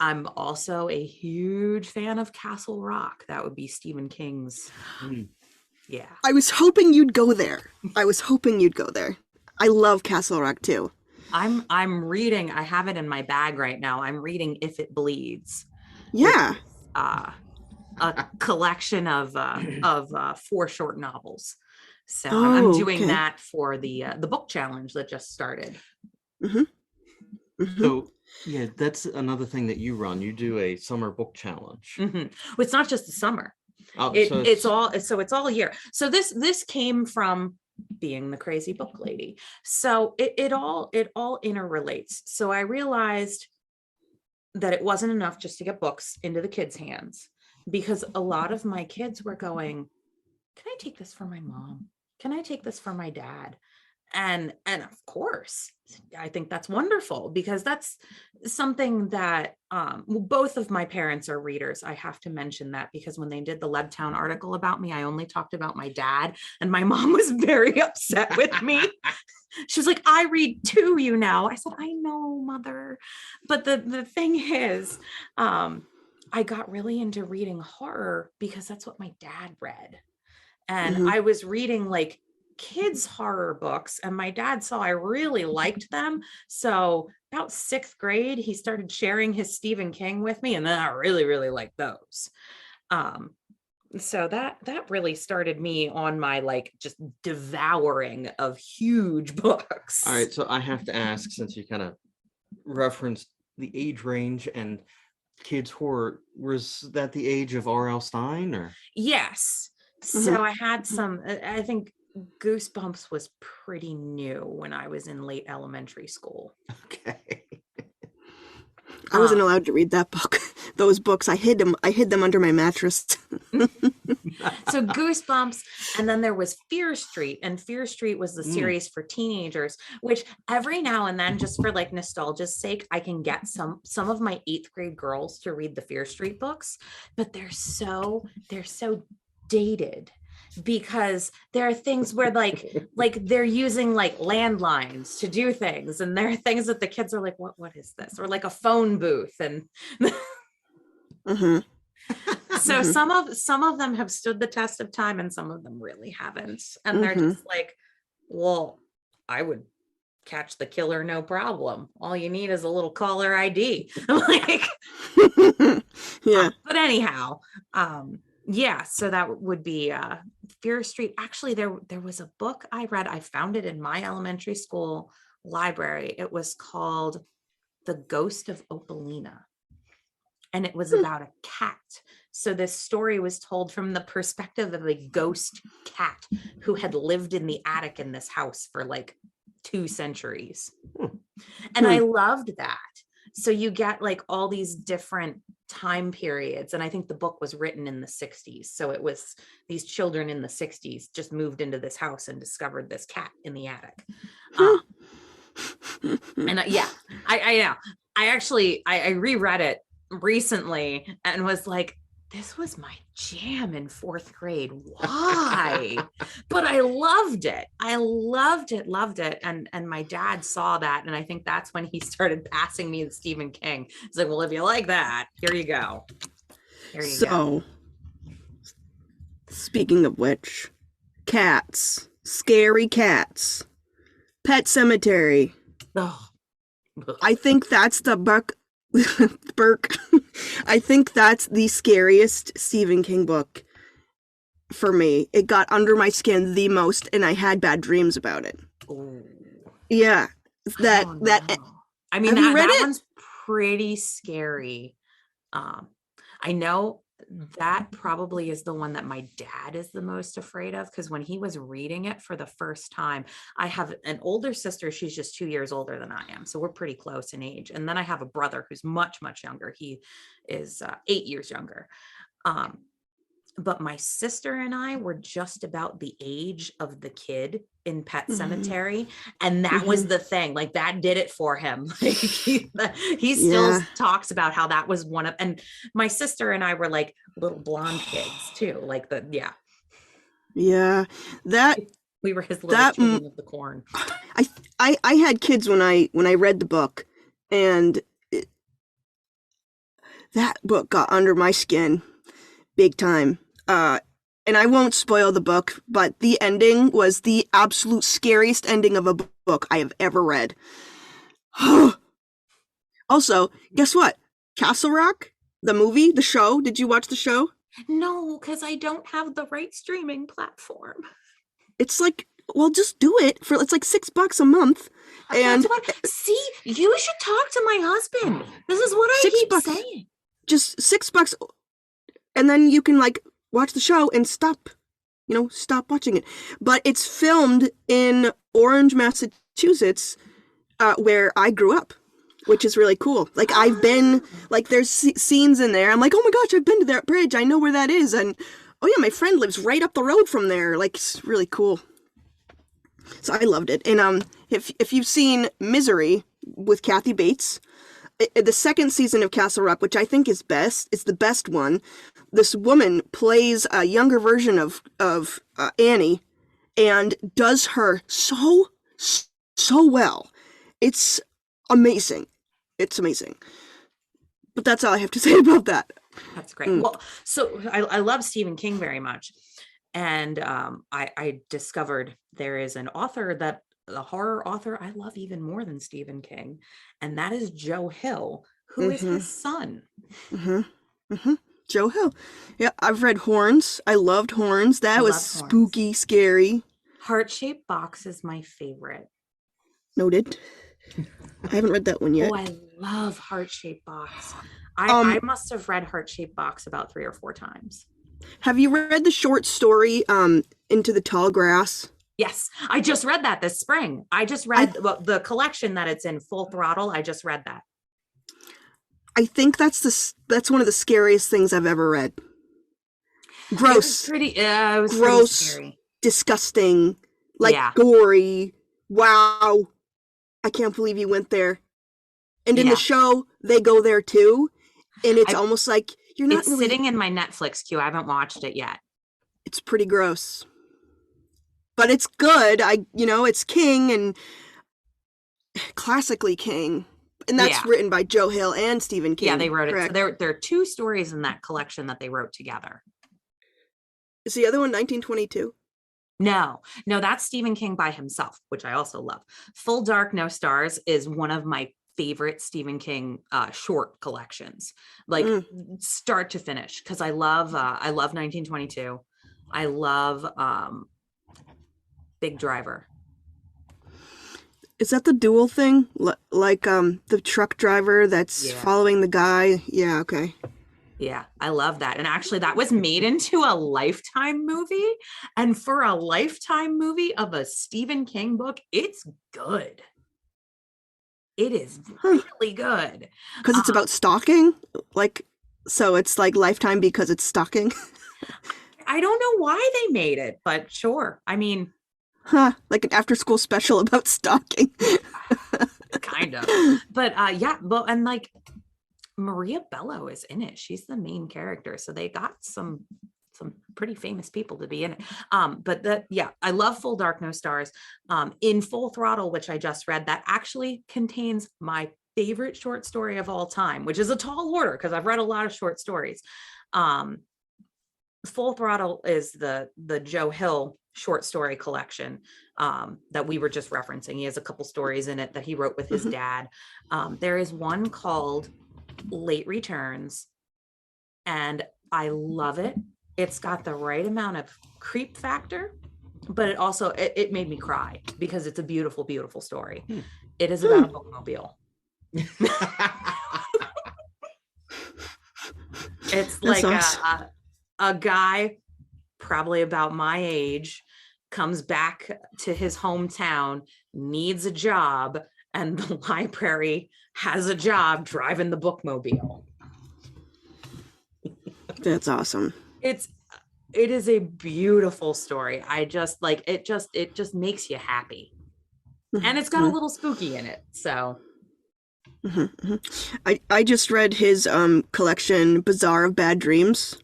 I'm also a huge fan of Castle Rock. That would be Stephen King's. Yeah. I was hoping you'd go there. I love Castle Rock too. I'm reading, I have it in my bag right now. I'm reading If It Bleeds. Yeah. A collection of 4 short novels. So I'm doing that for the book challenge that just started. Mm-hmm. Mm-hmm. So yeah, that's another thing that you run. You do a summer book challenge. Mm-hmm. Well, it's not just the summer. Oh, it's all year. So this came from being the crazy book lady. So it all interrelates. So I realized that it wasn't enough just to get books into the kids' hands, because a lot of my kids were going, can I take this for my mom? Can I take this for my dad? And of course, I think that's wonderful, because that's something that both of my parents are readers. I have to mention that, because when they did the Lebtown article about me, I only talked about my dad, and my mom was very upset with me. She was like, I read too, you know. I said, I know, mother. But the thing is, I got really into reading horror because that's what my dad read. And I was reading kids horror books, and my dad saw I really liked them. So about 6th grade, he started sharing his Stephen King with me, and then I really, really liked those. So that really started me on my like just devouring of huge books. All right, so I have to ask, since you kind of referenced the age range and kids horror, was that the age of R.L. Stine, or? Yes. So I had some, I think Goosebumps was pretty new when I was in late elementary school. Okay. I wasn't allowed to read that book. Those books, I hid them under my mattress. So Goosebumps, and then there was Fear Street, and Fear Street was the series for teenagers, which every now and then, just for like nostalgia's sake, I can get some of my 8th grade girls to read the Fear Street books, but they're so dated, because there are things where like they're using like landlines to do things, and there are things that the kids are like, what is this? Or like a phone booth, and so some of them have stood the test of time, and some of them really haven't, and they're just like, well, I would catch the killer no problem, all you need is a little caller ID. I'm like, yeah. But anyhow, yeah, so that would be Fear Street. Actually, there was a book I read. I found it in my elementary school library. It was called The Ghost of Opalina, and it was about a cat. So this story was told from the perspective of a ghost cat who had lived in the attic in this house for like 2 centuries. And I loved that. So you get like all these different time periods. And I think the book was written in the 60s. So it was these children in the 60s just moved into this house and discovered this cat in the attic. And yeah, I know. I reread it recently and was like, this was my jam in 4th grade. Why? But I loved it. Loved it. And my dad saw that. And I think that's when he started passing me the Stephen King. He's like, well, if you like that, here you go. So, speaking of which, cats, scary cats, Pet Cemetery. Oh. I think that's the Burke. I think that's the scariest Stephen King book for me. It got under my skin the most, and I had bad dreams about it. Ooh. Yeah, that. I mean, have you read that it? one's pretty scary. I know that probably is the one that my dad is the most afraid of, because when he was reading it for the first time, I have an older sister. She's just 2 years older than I am. So we're pretty close in age. And then I have a brother who's much, much younger. He is 8 years younger. But my sister and I were just about the age of the kid in Pet Cemetery. And that was the thing, like that did it for him. Like he still talks about how that was one of, and my sister and I were like little blonde kids too. Like Yeah, that we were his little children of the corn. I had kids when I read the book, and that book got under my skin big time. And I won't spoil the book, but the ending was the absolute scariest ending of a book I have ever read. Also, guess what? Castle Rock, the movie, the show. Did you watch the show? No, because I don't have the right streaming platform. It's like, well, just do it it's like $6 a month. And see, you should talk to my husband. This is what I keep saying. Just $6, and then you can like watch the show and stop watching it. But it's filmed in Orange, Massachusetts, where I grew up, which is really cool. Like I've been, like there's scenes in there. I'm like, oh my gosh, I've been to that bridge. I know where that is. And oh yeah, my friend lives right up the road from there. Like it's really cool. So I loved it. And if you've seen Misery with Kathy Bates, the second season of Castle Rock, which I think is the best one, this woman plays a younger version of Annie and does her so well. It's amazing. It's amazing. But that's all I have to say about that. That's great. Well, so I love Stephen King very much. And I discovered there is an author that the horror author I love even more than Stephen King, and that is Joe Hill, who is his son. Joe Hill. Yeah, I've read Horns. I loved Horns. That I was loved Horns. spooky, scary. Heart-shaped box is my favorite. Noted. I haven't read that one yet. Oh, I love Heart-shaped box. I must have read Heart-shaped box about 3 or 4 times. Have you read the short story Into the Tall Grass? Yes, I just read that this spring. I just read the collection that it's in, Full Throttle. I just read that. I think that's one of the scariest things I've ever read. Gross. It was gross, pretty scary. Disgusting, gory. Wow. I can't believe you went there. And in the show, they go there too. And it's almost like you're not really... sitting in my Netflix queue. I haven't watched it yet. It's pretty gross. But it's good. It's King and classically King. And that's written by Joe Hill and Stephen King. Yeah, they wrote correct? it. So there are 2 stories in that collection that they wrote together. Is the other one 1922? No, that's Stephen King by himself, which I also love. Full Dark, No Stars is one of my favorite Stephen King short collections, like start to finish, because I love 1922. I love Big Driver. Is that the duel thing? Like the truck driver that's following the guy? Yeah, okay. Yeah, I love that. And actually that was made into a Lifetime movie. And for a Lifetime movie of a Stephen King book, it's good. It is really good. Because it's about stalking? So it's like Lifetime because it's stalking? I don't know why they made it, but sure. I mean... like an after-school special about stalking. Kind of. But and like Maria Bello is in it. She's the main character. So they got some pretty famous people to be in it. I love Full Dark, No Stars. In Full Throttle, which I just read, that actually contains my favorite short story of all time, which is a tall order because I've read a lot of short stories. Full Throttle is the Joe Hill short story collection that we were just referencing. He has a couple stories in it that he wrote with his dad. There is one called Late Returns, and I love it. It's got the right amount of creep factor, but it also it made me cry because it's a beautiful, beautiful story. It is about a bookmobile. It's like awesome. A guy probably about my age comes back to his hometown, needs a job, and the library has a job driving the bookmobile. That's awesome. It is a beautiful story. I just like it just makes you happy. And it's got a little spooky in it. So I just read his collection Bazaar of Bad Dreams.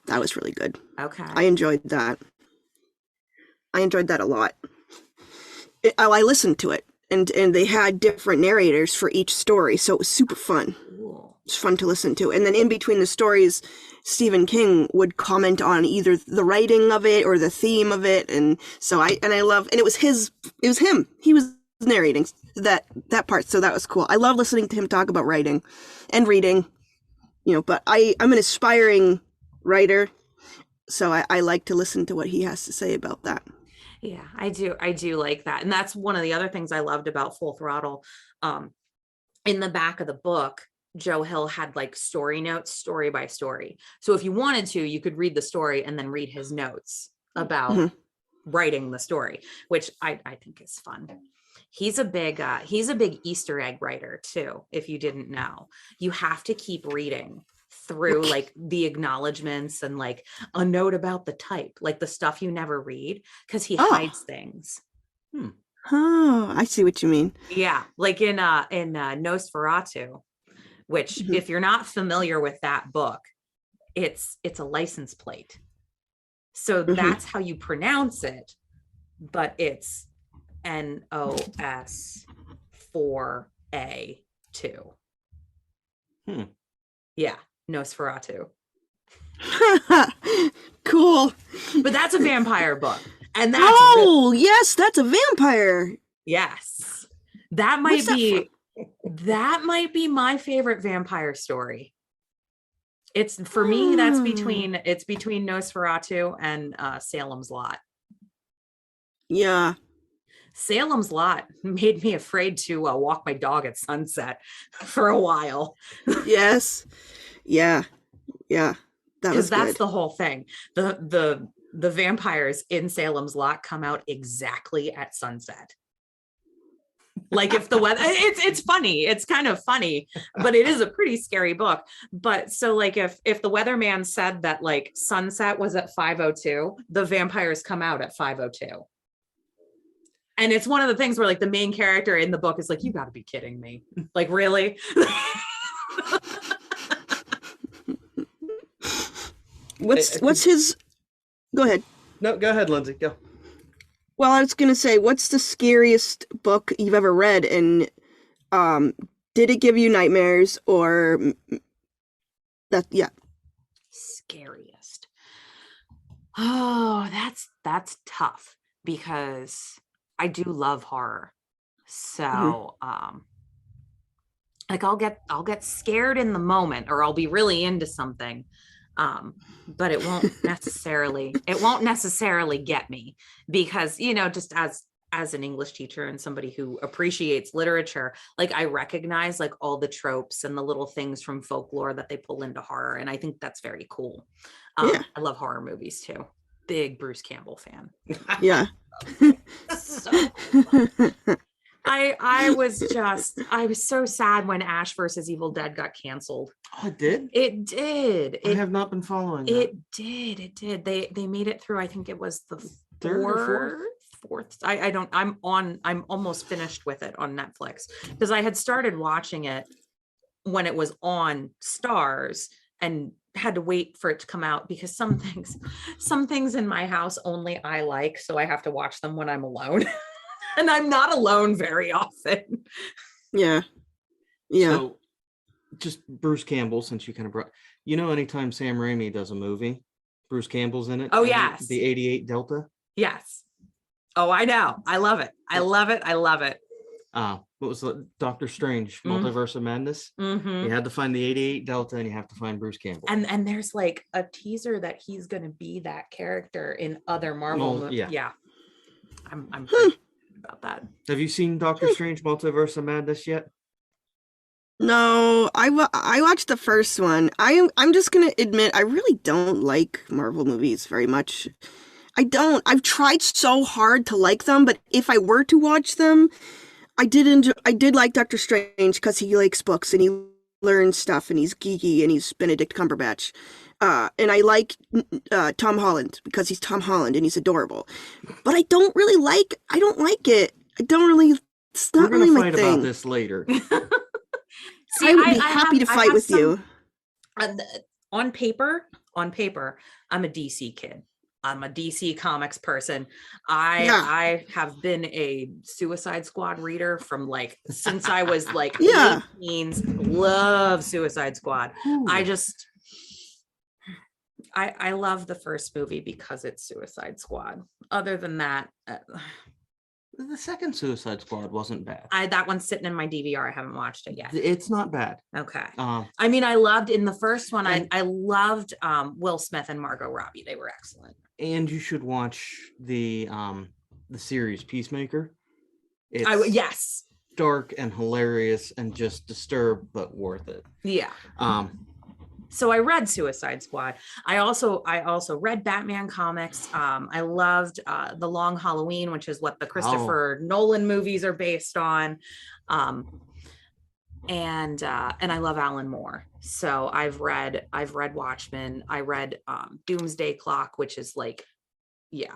That was really good. Okay. I enjoyed that. A lot. I listened to it, and they had different narrators for each story, so it was super fun. Cool. It's fun to listen to. And then in between the stories, Stephen King would comment on either the writing of it or the theme of it, and so I love, and it was him. He was narrating that part, so that was cool. I love listening to him talk about writing and reading, but I'm an aspiring writer, so I like to listen to what he has to say about that. Yeah, I do like that. And that's one of the other things I loved about Full Throttle. In the back of the book, Joe Hill had like story notes, story by story. So if you wanted to, you could read the story and then read his notes about writing the story, which I think is fun. He's a big Easter egg writer too. If you didn't know, you have to keep reading through like the acknowledgments and like a note about the type, like the stuff you never read, because he hides things. Oh, I see what you mean. Yeah, like in Nosferatu, which if you're not familiar with that book, it's a license plate. So that's how you pronounce it, but it's NOS4A2. Yeah, Nosferatu. Cool. But that's a vampire book. And that's Oh, yes, that's a vampire. yes. That What's that might be my favorite vampire story. It's for me, that's between Nosferatu and Salem's Lot. Yeah. Salem's Lot made me afraid to walk my dog at sunset for a while. Yes. Yeah. Yeah. That was Because that's good. the whole thing. The vampires in Salem's Lot come out exactly at sunset. Like if the weather, it's funny, it's kind of funny, but it is a pretty scary book. But so like if the weatherman said that like sunset was at 5:02, the vampires come out at 5:02. And it's one of the things where like the main character in the book is like, you got to be kidding me. Like, really? What's his? Go ahead. No, go ahead, Lindsay. Go. Well, I was gonna say, what's the scariest book you've ever read, and did it give you nightmares or that? Yeah. Scariest. Oh, that's tough because I do love horror. So, like I'll get scared in the moment, or I'll be really into something. But it won't necessarily get me because, you know, just as an English teacher and somebody who appreciates literature, like I recognize like all the tropes and the little things from folklore that they pull into horror. And I think that's very cool. Yeah. I love horror movies too. Big Bruce Campbell fan. Yeah. So I was so sad when Ash versus Evil Dead got canceled. Oh, it did? It did. I have not been following that. It did. They made it through. I think it was the Third or fourth. I'm almost finished with it on Netflix because I had started watching it when it was on Stars and had to wait for it to come out because some things in my house only I like, so I have to watch them when I'm alone. And I'm not alone very often. Yeah. Yeah. So, just Bruce Campbell, since you kind of brought, you know, anytime Sam Raimi does a movie, Bruce Campbell's in it. Oh, yes. The 88 Delta. Yes. Oh, I know. I love it. I love it. What was the Doctor Strange, Multiverse of Madness? Mm-hmm. You had to find the 88 Delta and you have to find Bruce Campbell. And there's like a teaser that he's going to be that character in other Marvel movies. Yeah. I'm pretty about that. Have you seen Doctor Strange, Multiverse of Madness yet? No, I watched the first one. I'm just gonna admit I really don't like Marvel movies very much. I don't. I've tried so hard to like them, but if I were to watch them, I did like Doctor Strange because he likes books and he learns stuff and he's geeky and he's Benedict Cumberbatch. And I like Tom Holland because he's Tom Holland and he's adorable. But I don't like it. It's not really my thing. We're gonna fight about this later. See, I would be happy to fight with you. On paper, I'm a DC kid. I'm a DC Comics person. I have been a Suicide Squad reader from like since I was like late teens. Love Suicide Squad. Ooh. I love the first movie because it's Suicide Squad. Other than that, the second Suicide Squad wasn't bad. That one's sitting in my DVR. I haven't watched it yet. It's not bad. Okay. I mean, I loved in the first one. I loved Will Smith and Margot Robbie. They were excellent. And you should watch the series Peacemaker. Yes. Dark and hilarious and just disturbed, but worth it. Yeah. So I read Suicide Squad. I also read Batman comics. I loved The Long Halloween, which is what the Christopher Nolan movies are based on. And I love Alan Moore. So I've read Watchmen. I read Doomsday Clock, which is like, yeah.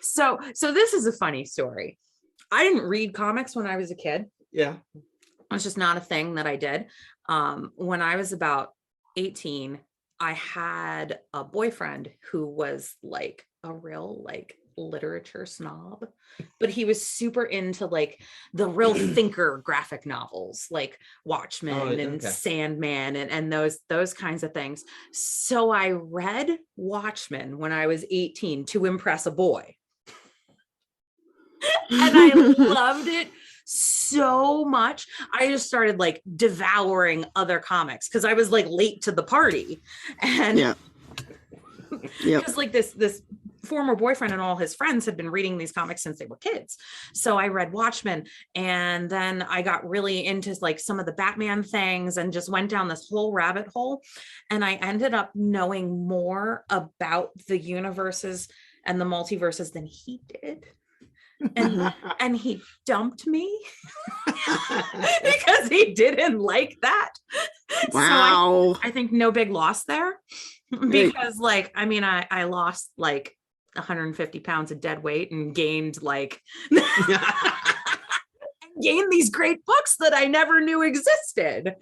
So this is a funny story. I didn't read comics when I was a kid. Yeah. It's just not a thing that I did. When I was about 18, I had a boyfriend who was like a real like literature snob, but he was super into like the real thinker graphic novels like Watchmen and Sandman and those kinds of things. So I read Watchmen when I was 18 to impress a boy. And I loved it so much. I just started like devouring other comics because I was like late to the party. And because like this former boyfriend and all his friends had been reading these comics since they were kids. So I read Watchmen, and then I got really into like some of the Batman things and just went down this whole rabbit hole. And I ended up knowing more about the universes and the multiverses than he did. And he dumped me because he didn't like that. Wow. So I think no big loss there, because like, I mean, I lost like 150 pounds of dead weight and gained like gained these great books that I never knew existed.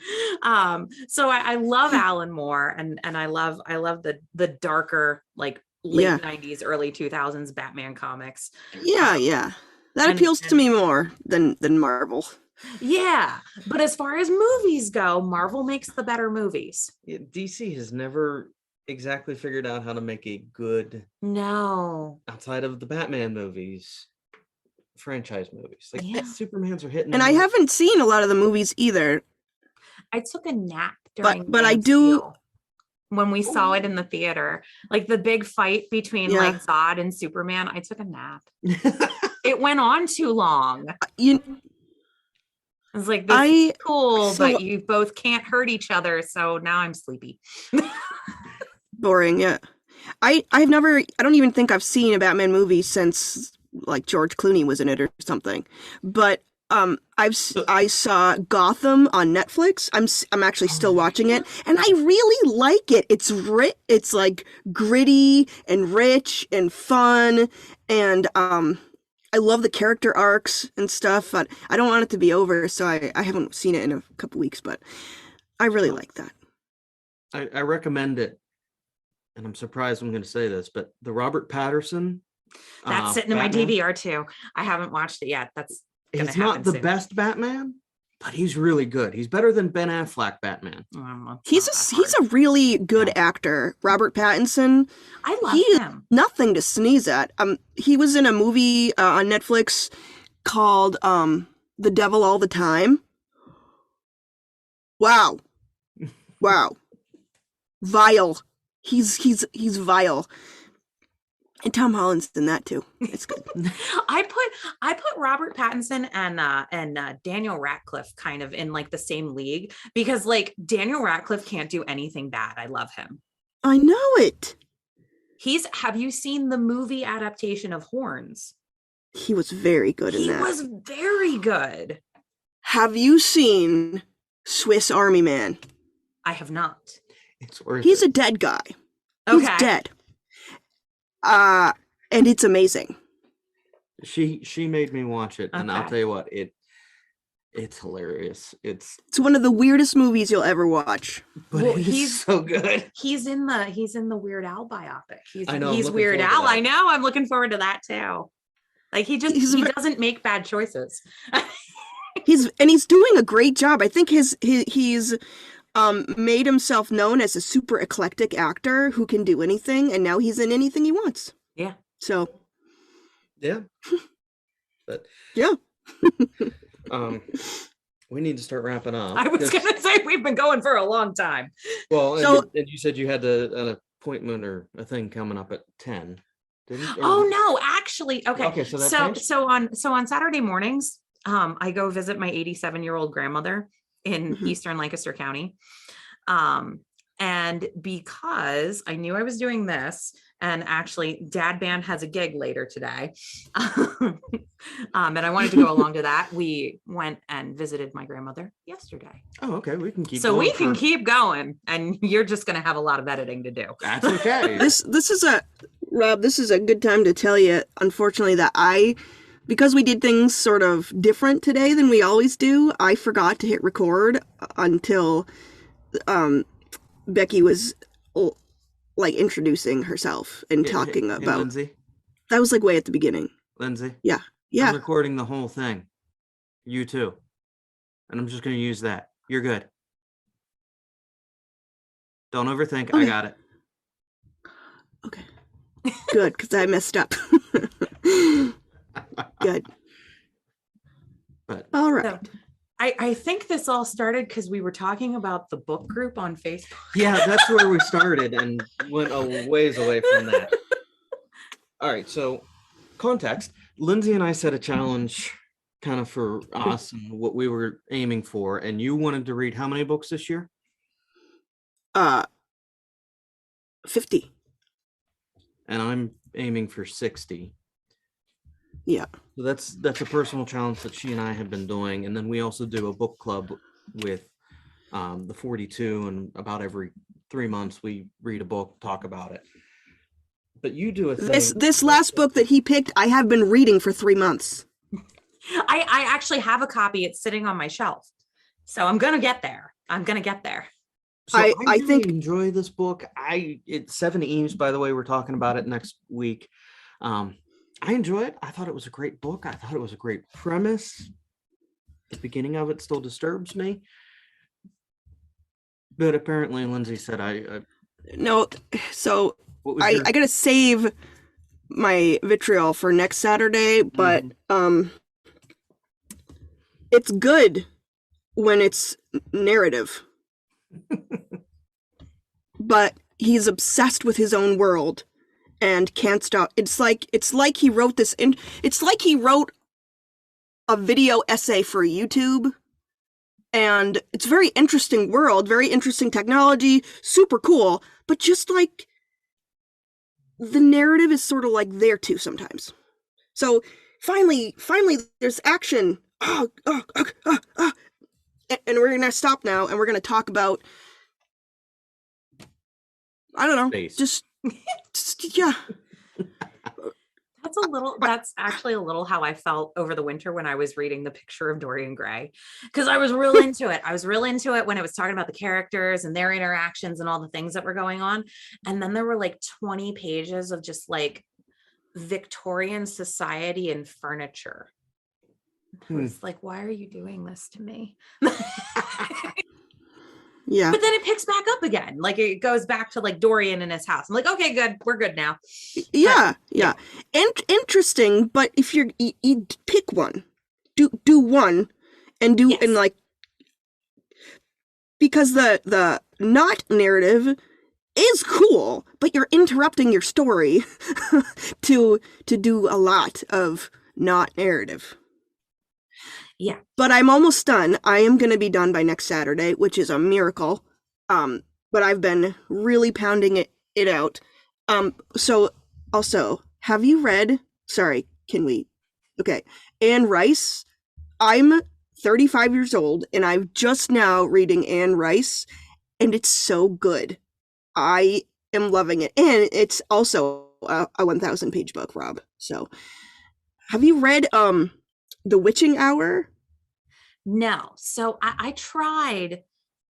So I love Alan Moore, and I love the darker like late 90s, early 2000s Batman comics. That appeals to me more than Marvel. Yeah, but as far as movies go, Marvel makes the better movies. DC has never exactly figured out how to make a good, outside of the Batman movies, franchise movies. Like Supermans are hitting, and I haven't seen a lot of the movies either. I took a nap during but I do when we saw it in the theater, like the big fight between like Zod and Superman. I took a nap. It went on too long. I was like, this is cool, but you both can't hurt each other. So now I'm sleepy. Boring. Yeah. I don't even think I've seen a Batman movie since like George Clooney was in it or something. But I saw Gotham on Netflix. I'm actually still watching it, and I really like it. It's like gritty and rich and fun, and I love the character arcs and stuff. But I don't want it to be over, so I haven't seen it in a couple weeks. But I really like that. I recommend it, and I'm surprised I'm going to say this, but the Robert Pattinson. That's sitting in my DVR too. I haven't watched it yet. He's not the best Batman, but he's really good. He's better than Ben Affleck Batman. He's a really good actor, Robert Pattinson. I love him. Nothing to sneeze at. He was in a movie on Netflix called The Devil All the Time. Wow. Vile. He's vile. And Tom Holland's in that too. It's good. I put Robert Pattinson and Daniel Radcliffe kind of in like the same league, because like Daniel Radcliffe can't do anything bad. I love him. I know it. Have you seen the movie adaptation of Horns? He was very good in that. He was very good. Have you seen Swiss Army Man? I have not. He's a dead guy. He's dead. And it's amazing. She made me watch it, and I'll tell you what, it's hilarious. It's one of the weirdest movies you'll ever watch. But he's so good. He's in the Weird Al biopic. He's Weird Al. I know. I'm looking forward to that too. Like he doesn't make bad choices. He's doing a great job. I think he's made himself known as a super eclectic actor who can do anything, and now he's in anything he wants. Yeah. So. Yeah. But. Yeah. We need to start wrapping up. I was gonna say we've been going for a long time. Well, and you said you had an appointment or a thing coming up at 10. Didn't you? Oh no, actually, okay. Okay, so on Saturday mornings, I go visit my 87-year-old grandmother in Eastern Lancaster County. And because I knew I was doing this, and actually Dad Band has a gig later today, and I wanted to go along to that, we went and visited my grandmother yesterday. Oh, okay. We can keep so going. We can keep going, and you're just going to have a lot of editing to do. That's okay. This is a good time to tell you, unfortunately, that because we did things sort of different today than we always do, I forgot to hit record until Becky was like introducing herself and talking Hey, about. Lindsay. That was like way at the beginning. Lindsay. Yeah. I'm recording the whole thing. You too. And I'm just going to use that. You're good. Don't overthink. I Okay. got it. Okay. Good, because I messed up. Good. But All right. So, I think this all started because we were talking about the book group on Facebook. yeah, that's where we started and went a ways away from that. All right, so context. Lindsay and I set a challenge kind of for us and what we were aiming for, and you wanted to read how many books this year? 50. And I'm aiming for 60. Yeah. So that's a personal challenge that she and I have been doing, and then we also do a book club with the 42, and about every 3 months we read a book, talk about it. But you do a thing. This last book that he picked, I have been reading for 3 months. I actually have a copy. It's sitting on my shelf. So I'm going to get there. So I I really think- enjoy this book. It's 7 Eves, by the way. We're talking about it next week. I enjoy it. I thought it was a great book. I thought it was a great premise. The beginning of it still disturbs me. But apparently Lindsay said No, so what was I gotta save my vitriol for next Saturday, but it's good when it's narrative. But he's obsessed with his own world and can't stop. It's like he wrote this in. It's like he wrote a video essay for YouTube, and it's very interesting world, very interesting technology, super cool. But just like the narrative is sort of like there too sometimes. So finally, there's action. And we're gonna stop now, and we're gonna talk about. I don't know. Space. Just yeah. That's actually a little how I felt over the winter when I was reading The Picture of Dorian Gray, because I was real into it. I was real into it when it was talking about the characters and their interactions and all the things that were going on. And then there were like 20 pages of just like Victorian society and furniture. I was like, why are you doing this to me? Yeah. But then it picks back up again. Like it goes back to like Dorian in his house. I'm like, okay, good. We're good now. Yeah. And interesting, but if you pick one, do one and do Yes. and like, because the not narrative is cool, but you're interrupting your story to do a lot of not narrative. Yeah. But I'm almost done. I am going to be done by next Saturday, which is a miracle. But I've been really pounding it out. So also, have you read, sorry, Anne Rice? I'm 35 years old and I'm just now reading Anne Rice, and it's so good. I am loving it. And it's also a 1,000 page book, Rob. So have you read The Witching Hour? No. So I tried,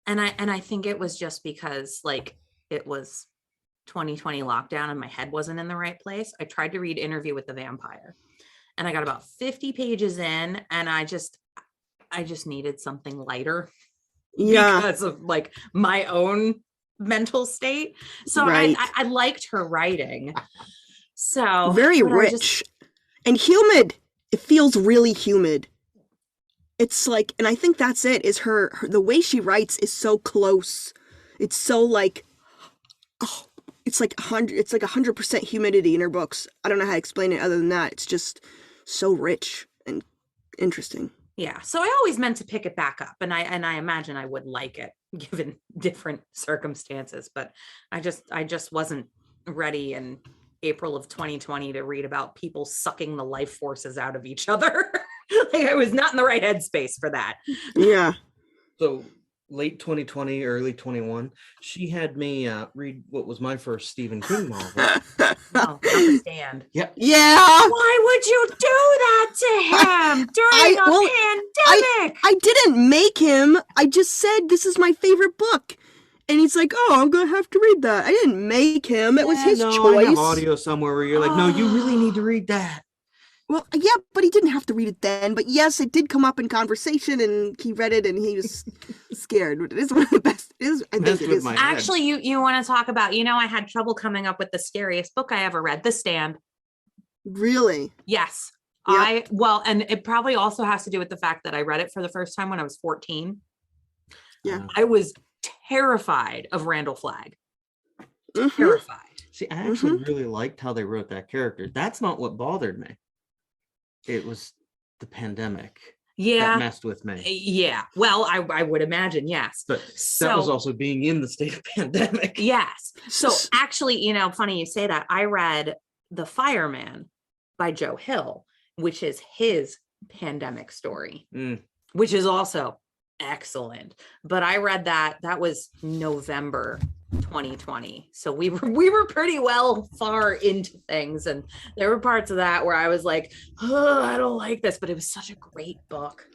and I think it was just because like it was 2020 lockdown and my head wasn't in the right place. I tried to read Interview with the Vampire, and I got about 50 pages in, and I just needed something lighter. Yeah. Because of like my own mental state. So Right. I liked her writing. So Very but I rich and humid. It feels really humid. It's like, and I think that's it, is her the way she writes is so close. It's so like, oh, it's like 100% humidity in her books. I don't know how to explain it other than that. It's just so rich and interesting. Yeah. So I always meant to pick it back up, and I imagine I would like it given different circumstances, but I just wasn't ready in April of 2020 to read about people sucking the life forces out of each other. Like I was not in the right headspace for that. Yeah. So late 2020, early 21, she had me read what was my first Stephen King novel. Oh, understand. Yeah. Why would you do that to him during a pandemic? I didn't make him. I just said this is my favorite book. And he's like, oh, I'm gonna have to read that. I didn't make him. It was his choice. I have audio somewhere where you're like, no, you really need to read that. Well, yeah, but he didn't have to read it then. But yes, it did come up in conversation, and he read it, and he was scared. It is one of the best. I think it is. Actually, you want to talk about, I had trouble coming up with the scariest book I ever read, The Stand. Really? Yes. Yep. And it probably also has to do with the fact that I read it for the first time when I was 14. Yeah. I was terrified of Randall Flagg. Terrified. See, I actually really liked how they wrote that character. That's not what bothered me. It was the pandemic that messed with me. Yeah. Well, I would imagine, yes. But that was also being in the state of pandemic. Yes. So actually, funny you say that. I read The Fireman by Joe Hill, which is his pandemic story, which is also excellent. But I read that was November 2020. So we were pretty far into things, and there were parts of that where I was like, oh, I don't like this, but it was such a great book.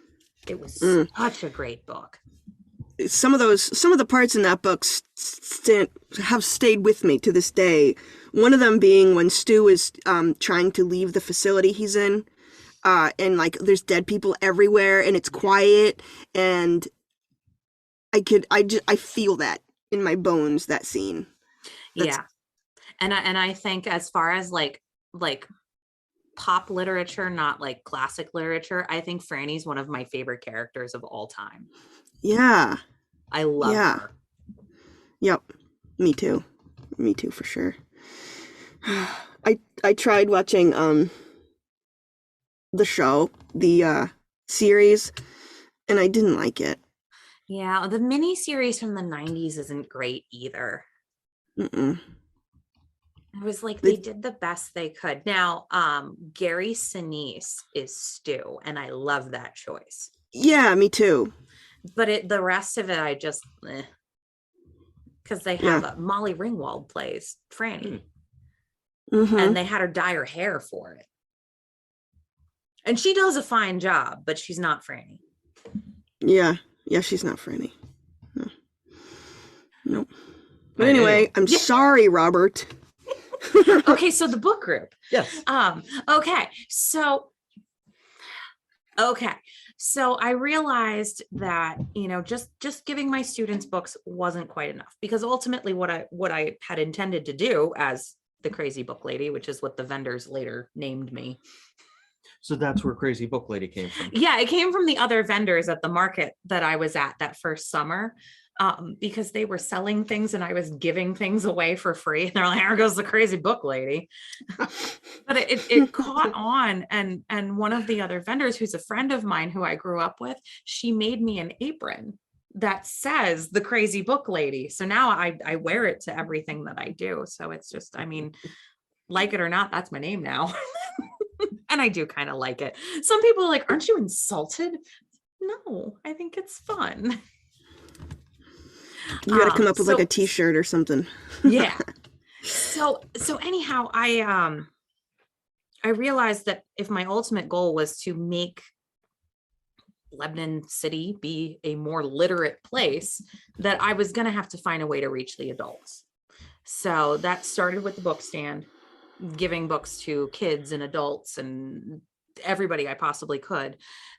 It was such a great book. Some of the parts in that book have stayed with me to this day. One of them being when Stu is trying to leave the facility he's in, and like there's dead people everywhere, and it's quiet, and I feel that in my bones, that scene. Yeah. And I think as far as like pop literature, not like classic literature, I think Franny's one of my favorite characters of all time. Yeah. I love her. Yep. Me too for sure. I tried watching the show, the series, and I didn't like it. Yeah, the mini series from the 90s isn't great either. It was like they did the best they could. Now, Gary Sinise is Stu, and I love that choice. Yeah, me too. But the rest of it, I just because they have Molly Ringwald plays Franny, and they had her dye her hair for it, and she does a fine job, but she's not Franny. Yeah, she's not Franny. No. Nope. But anyway, I'm sorry, Robert. Okay, so the book group. Yes. Okay. So I realized that, just giving my students books wasn't quite enough, because ultimately what I had intended to do as the crazy book lady, which is what the vendors later named me. So that's where Crazy Book Lady came from. Yeah, it came from the other vendors at the market that I was at that first summer, because they were selling things and I was giving things away for free. And they're like, there goes the Crazy Book Lady. But it caught on. And one of the other vendors, who's a friend of mine who I grew up with, she made me an apron that says the Crazy Book Lady. So now I wear it to everything that I do. So it's just, like it or not, that's my name now. And I do kind of like it. Some people are like, aren't you insulted? No, I think it's fun. You got to come up with like a t-shirt or something. Yeah. So anyhow, I realized that if my ultimate goal was to make Lebanon City be a more literate place, that I was going to have to find a way to reach the adults. So that started with the book stand, giving books to kids and adults and everybody I possibly could.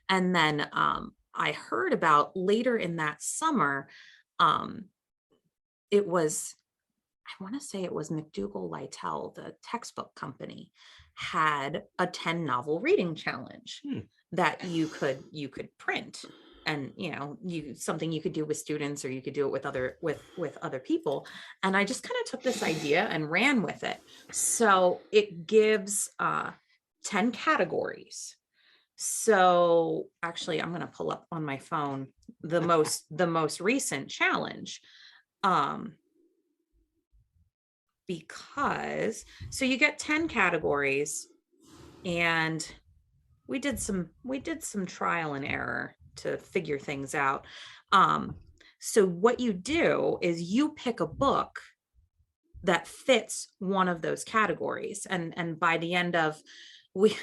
And then I heard about later in that summer, it was, I want to say it was McDougall Lytell, the textbook company, had a 10 novel reading challenge that you could print. And something you could do with students, or you could do it with other people. And I just kind of took this idea and ran with it. So it gives 10 categories. So actually, I'm going to pull up on my phone the most recent challenge, because so you get 10 categories, and we did some trial and error to figure things out. So what you do is you pick a book that fits one of those categories. And by the end of, we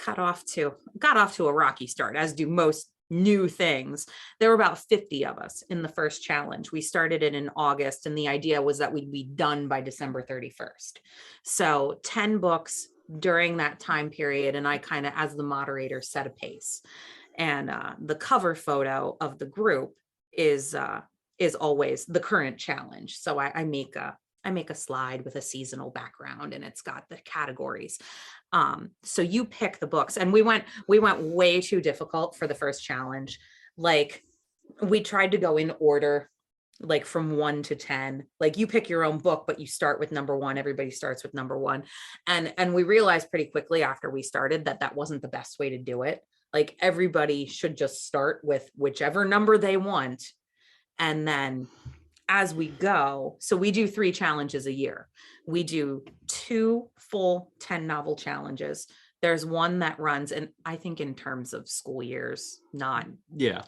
got off to a rocky start, as do most new things. There were about 50 of us in the first challenge. We started it in August, and the idea was that we'd be done by December 31st. So 10 books during that time period. And I kind of, as the moderator, set a pace. And the cover photo of the group is always the current challenge. So I make a slide with a seasonal background, and it's got the categories. So you pick the books, and we went way too difficult for the first challenge. Like, we tried to go in order, like from 1 to 10. Like, you pick your own book, but you start with number 1. Everybody starts with number 1. And we realized pretty quickly after we started that wasn't the best way to do it. Like, everybody should just start with whichever number they want. And then as we go, so we do 3 challenges a year. We do 2 full 10 novel challenges. There's one that runs, and I think in terms of school years, not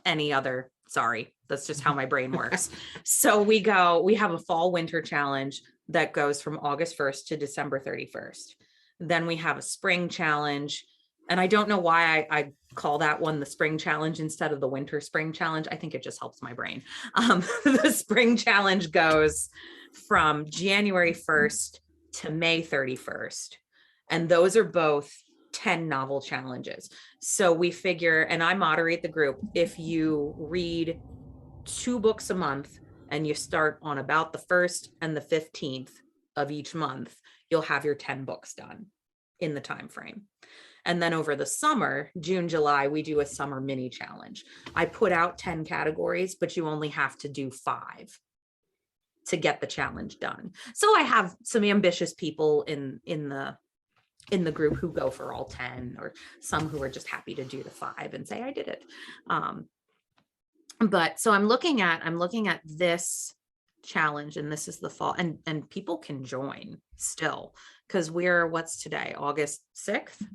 any other. Sorry, that's just how my brain works. So we have a fall winter challenge that goes from August 1st to December 31st. Then we have a spring challenge. And I don't know why I call that one the spring challenge instead of the winter spring challenge. I think it just helps my brain. The spring challenge goes from January 1st to May 31st. And those are both 10 novel challenges. So we figure, and I moderate the group, if you read 2 books a month and you start on about the 1st and the 15th of each month, you'll have your 10 books done in the time frame. And then over the summer, June, July, we do a summer mini challenge. I put out 10 categories, but you only have to do 5 to get the challenge done. So I have some ambitious people in the group who go for all 10, or some who are just happy to do the 5 and say, I did it. But so I'm looking at this challenge, and this is the fall, and people can join still, because what's today, August 6th?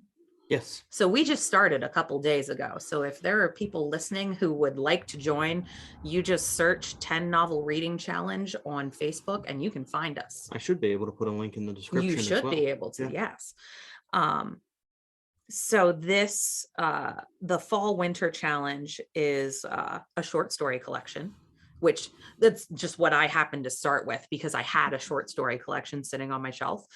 Yes. So we just started a couple days ago. So if there are people listening who would like to join, you just search 10 novel reading challenge on Facebook and you can find us. I should be able to put a link in the description. You should be able to, yes. So this, the fall winter challenge is a short story collection, which that's just what I happened to start with because I had a short story collection sitting on my shelf.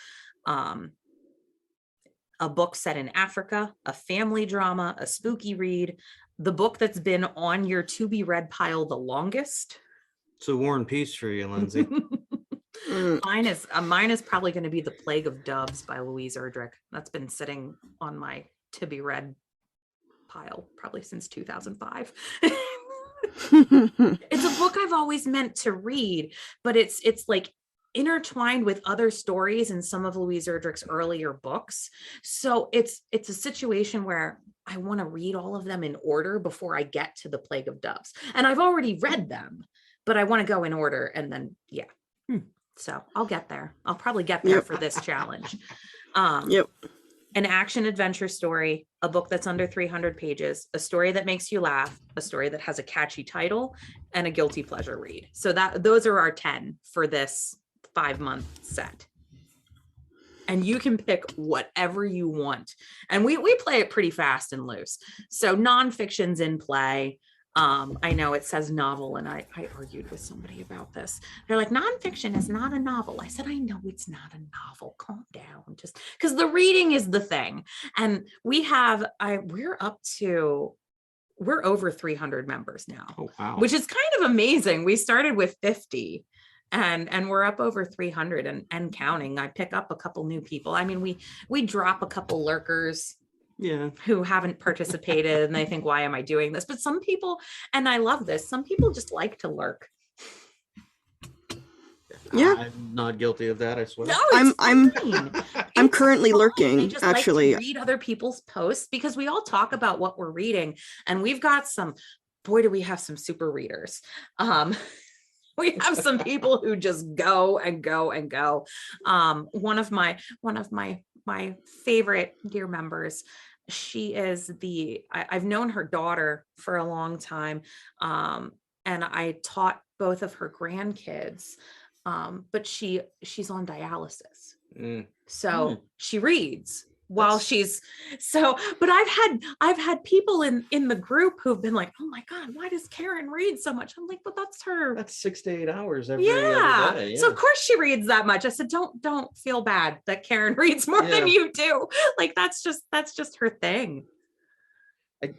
A book set in Africa, a family drama, a spooky read, the book that's been on your to be read pile the longest. So War and Peace for you, Lindsay. Mine is probably going to be The Plague of Doves by Louise Erdrich. That's been sitting on my to be read pile probably since 2005. It's a book I've always meant to read, but it's like intertwined with other stories in some of Louise Erdrich's earlier books. So it's a situation where I want to read all of them in order before I get to The Plague of Doves. And I've already read them, but I want to go in order, and then, So I'll get there. I'll probably get there for this challenge. An action adventure story, a book that's under 300 pages, a story that makes you laugh, a story that has a catchy title, and a guilty pleasure read. So those are our 10 for this 5-month set. And you can pick whatever you want. And we play it pretty fast and loose. So nonfiction's in play. I know it says novel, and I argued with somebody about this. They're like, nonfiction is not a novel. I said, I know it's not a novel. Calm down. Just because the reading is the thing. And we're over 300 members now. Oh, wow. Which is kind of amazing. We started with 50 and we're up over 300 and counting. I pick up a couple new people. I mean, we drop a couple lurkers who haven't participated and they think, why am I doing this? But some people, and I love this, some people just like to lurk. Yeah, I'm not guilty of that, I swear. No, I'm currently lurking. They just actually, like to read other people's posts because we all talk about what we're reading, and we've got some. Boy, do we have some super readers. We have some people who just go and go and go. One of my favorite dear members. She is I've known her daughter for a long time, and I taught both of her grandkids. But she's on dialysis. So she reads, while she's but I've had people in the group who've been like, oh my God, why does Karen read so much? I'm like, but that's her. That's 6 to 8 hours every Yeah. other day. So of course she reads that much. I said, don't feel bad that Karen reads more than you do. Like that's just her thing. I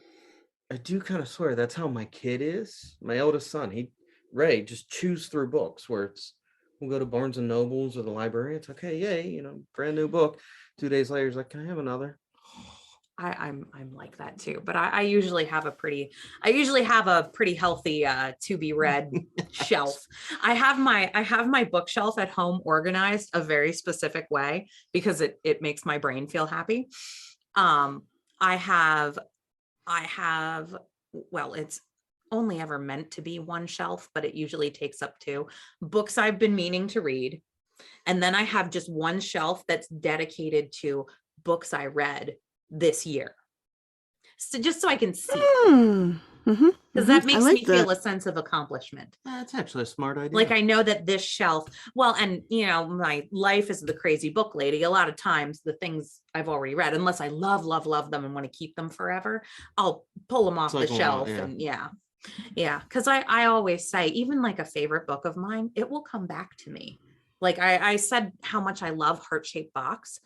do kind of swear that's how my kid is. My eldest son, Ray just chews through books where we'll go to Barnes and Nobles or the library. It's okay, yay, brand new book. 2 days later, he's like, can I have another? I'm like that too, but I usually have a pretty healthy to be read shelf. I have my bookshelf at home organized a very specific way because it makes my brain feel happy. I have well, it's only ever meant to be one shelf, but it usually takes up two books I've been meaning to read. And then I have just one shelf that's dedicated to books I read this year. So just so I can see. Because that makes me feel a sense of accomplishment. That's actually a smart idea. Like I know that this shelf, well, and my life is the crazy book lady. A lot of times the things I've already read, unless I love them and want to keep them forever, I'll pull them off the shelf. And because I always say, even like a favorite book of mine, it will come back to me. Like I said how much I love Heart-Shaped Box.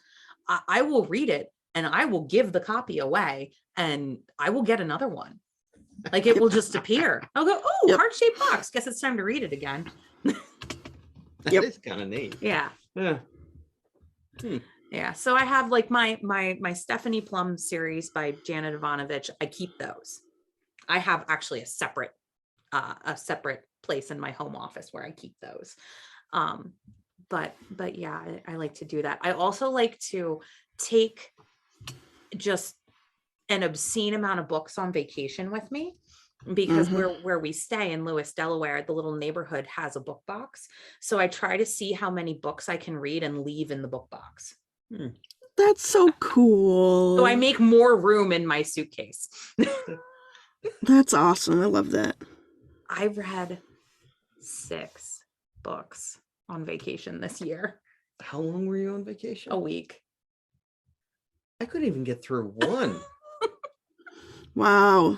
I will read it and I will give the copy away and I will get another one. Like it will just appear. I'll go, oh, Heart-Shaped Box. Guess it's time to read it again. That is kind of neat. Yeah. Yeah. Yeah. So I have like my Stephanie Plum series by Janet Ivanovich. I keep those. I have actually a separate place in my home office where I keep those. But yeah, I like to do that. I also like to take just an obscene amount of books on vacation with me because where we stay in Lewis, Delaware, the little neighborhood has a book box. So I try to see how many books I can read and leave in the book box. That's so cool. So I make more room in my suitcase. That's awesome. I love that. I read 6 books on vacation this year. How long were you on vacation? A week. I couldn't even get through one. Wow.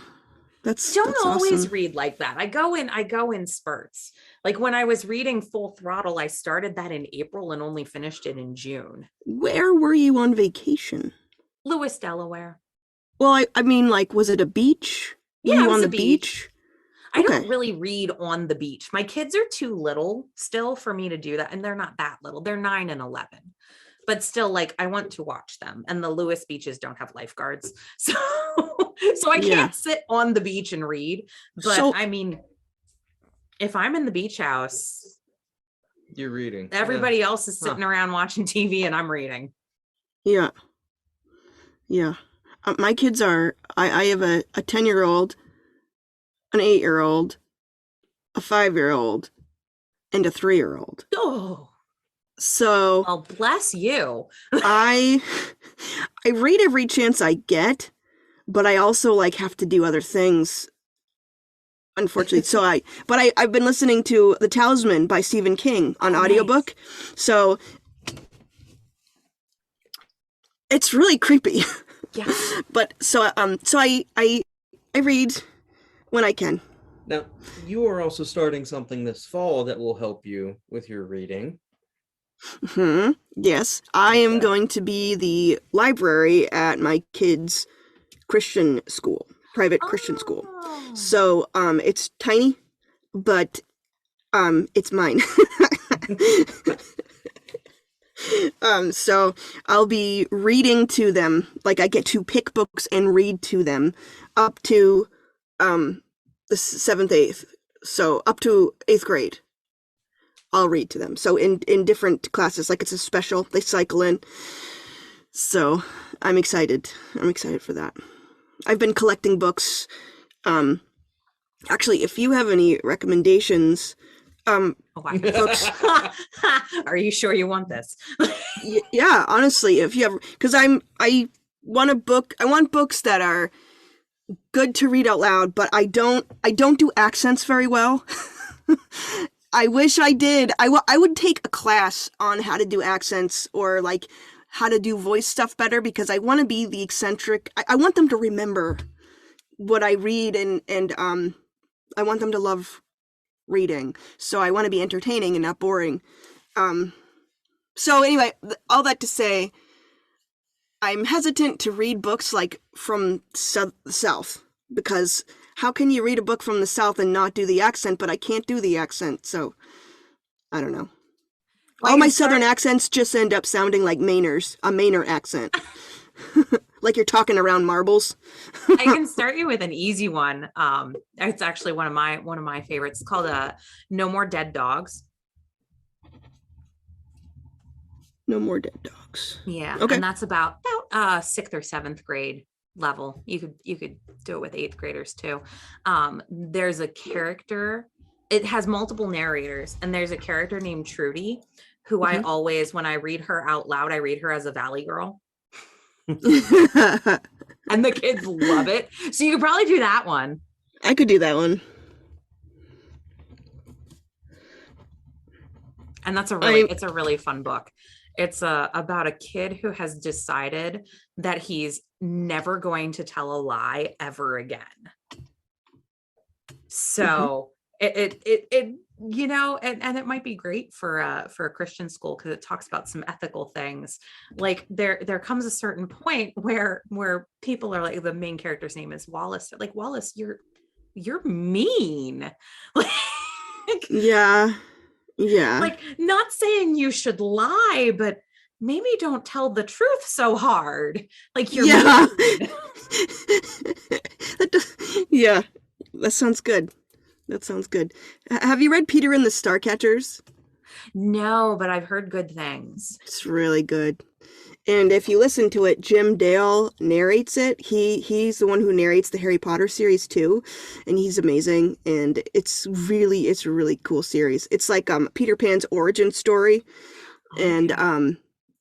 That's always awesome. read like that. I go in spurts. Like when I was reading Full Throttle, I started that in April and only finished it in June. Where were you on vacation? Lewis, Delaware. Well, I mean, like, was it a beach? Were you on the beach? I don't really read on the beach. My kids are too little still for me to do that. And they're not that little. They're 9 and 11. But still, like, I want to watch them. And the Lewis beaches don't have lifeguards. So I can't sit on the beach and read. But I mean, if I'm in the beach house, you're reading. Everybody else is sitting around watching TV and I'm reading. Yeah. Yeah. My kids are, I have a 10-year-old, an 8-year-old, a 5-year-old, and a 3-year-old. Oh. So, well, bless you. I read every chance I get, but I also like have to do other things. Unfortunately, so I've been listening to The Talisman by Stephen King on audiobook. Nice. So it's really creepy. Yeah. But so I read when I can. Now, you are also starting something this fall that will help you with your reading. Yes, I am going to be the library at my kids' Christian school, private Christian school. So, it's tiny, but, it's mine. So I'll be reading to them. Like I get to pick books and read to them up to, the 7th, 8th. So up to 8th grade. I'll read to them. So in different classes, like it's a special, they cycle in. So I'm excited. I'm excited for that. I've been collecting books. Actually, if you have any recommendations, books. Are you sure you want this? Yeah, honestly, if you have, because I want books that are good to read out loud, but I don't do accents very well. I wish I did. I would take a class on how to do accents, or like how to do voice stuff better because I want to be the eccentric. I want them to remember what I read and I want them to love reading. So I want to be entertaining and not boring. So anyway, all that to say, I'm hesitant to read books like from the South because how can you read a book from the South and not do the accent? But I can't do the accent, so I don't know. Well, all my Southern accents just end up sounding like Mainers, a Mainer accent. Like you're talking around marbles. I can start you with an easy one. It's actually one of my favorites. It's called No More Dead Dogs. No More Dead Dogs. Yeah. Okay. And that's about 6th or 7th grade level. You could do it with 8th graders too. There's a character, it has multiple narrators, and there's a character named Trudy who I always, when I read her out loud, I read her as a Valley girl. And the kids love it. So you could probably do that one. I could do that one. And that's it's a really fun book. It's about a kid who has decided that he's never going to tell a lie ever again. So it you know, and it might be great for a Christian school because it talks about some ethical things. Like there comes a certain point where people are like, the main character's name is Wallace. They're like, Wallace, you're mean. Like, yeah. Like, not saying you should lie, but maybe don't tell the truth so hard. Like you're mean. Yeah, that sounds good. That sounds good. Have you read Peter and the Starcatchers? No, but I've heard good things. It's really good. And if you listen to it, Jim Dale narrates it. He's the one who narrates the Harry Potter series too, and he's amazing. And it's a really cool series. It's like Peter Pan's origin story, and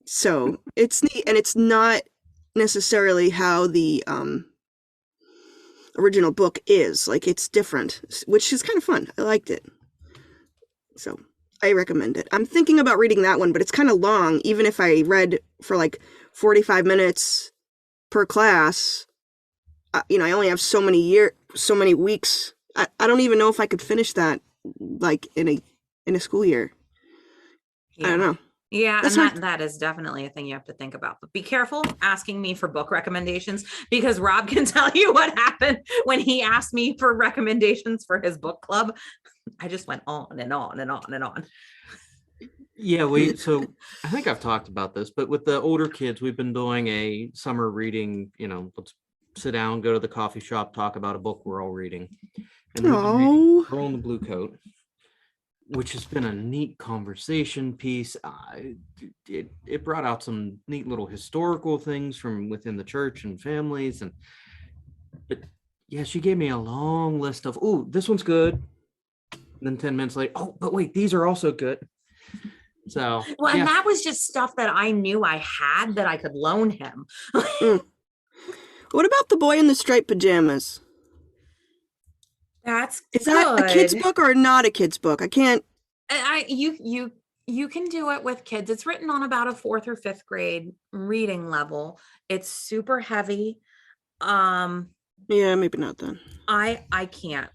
so it's neat. And it's not necessarily how the original book is. Like, it's different, which is kind of fun. I liked it. So I recommend it. I'm thinking about reading that one, but it's kind of long. Even if I read for like 45 minutes per class, I only have so many weeks. I don't even know if I could finish that like in a school year. Yeah. I don't know. Yeah, and that is definitely a thing you have to think about. But be careful asking me for book recommendations, because Rob can tell you what happened when he asked me for recommendations for his book club. I just went on and on and on and on. Yeah, so I think I've talked about this, but with the older kids, we've been doing a summer reading, let's sit down, go to the coffee shop, talk about a book we're all reading. And we've been reading Girl in the Blue Coat, which has been a neat conversation piece. It brought out some neat little historical things from within the church and families. But yeah, she gave me a long list of, this one's good. And then 10 minutes later, but wait, these are also good. So, well, and that was just stuff that I knew I had that I could loan him. What about The Boy in the Striped Pajamas? Is that a kid's book or not a kid's book? I can't. You can do it with kids. It's written on about a 4th or 5th grade reading level. It's super heavy. Yeah, maybe not then. I can't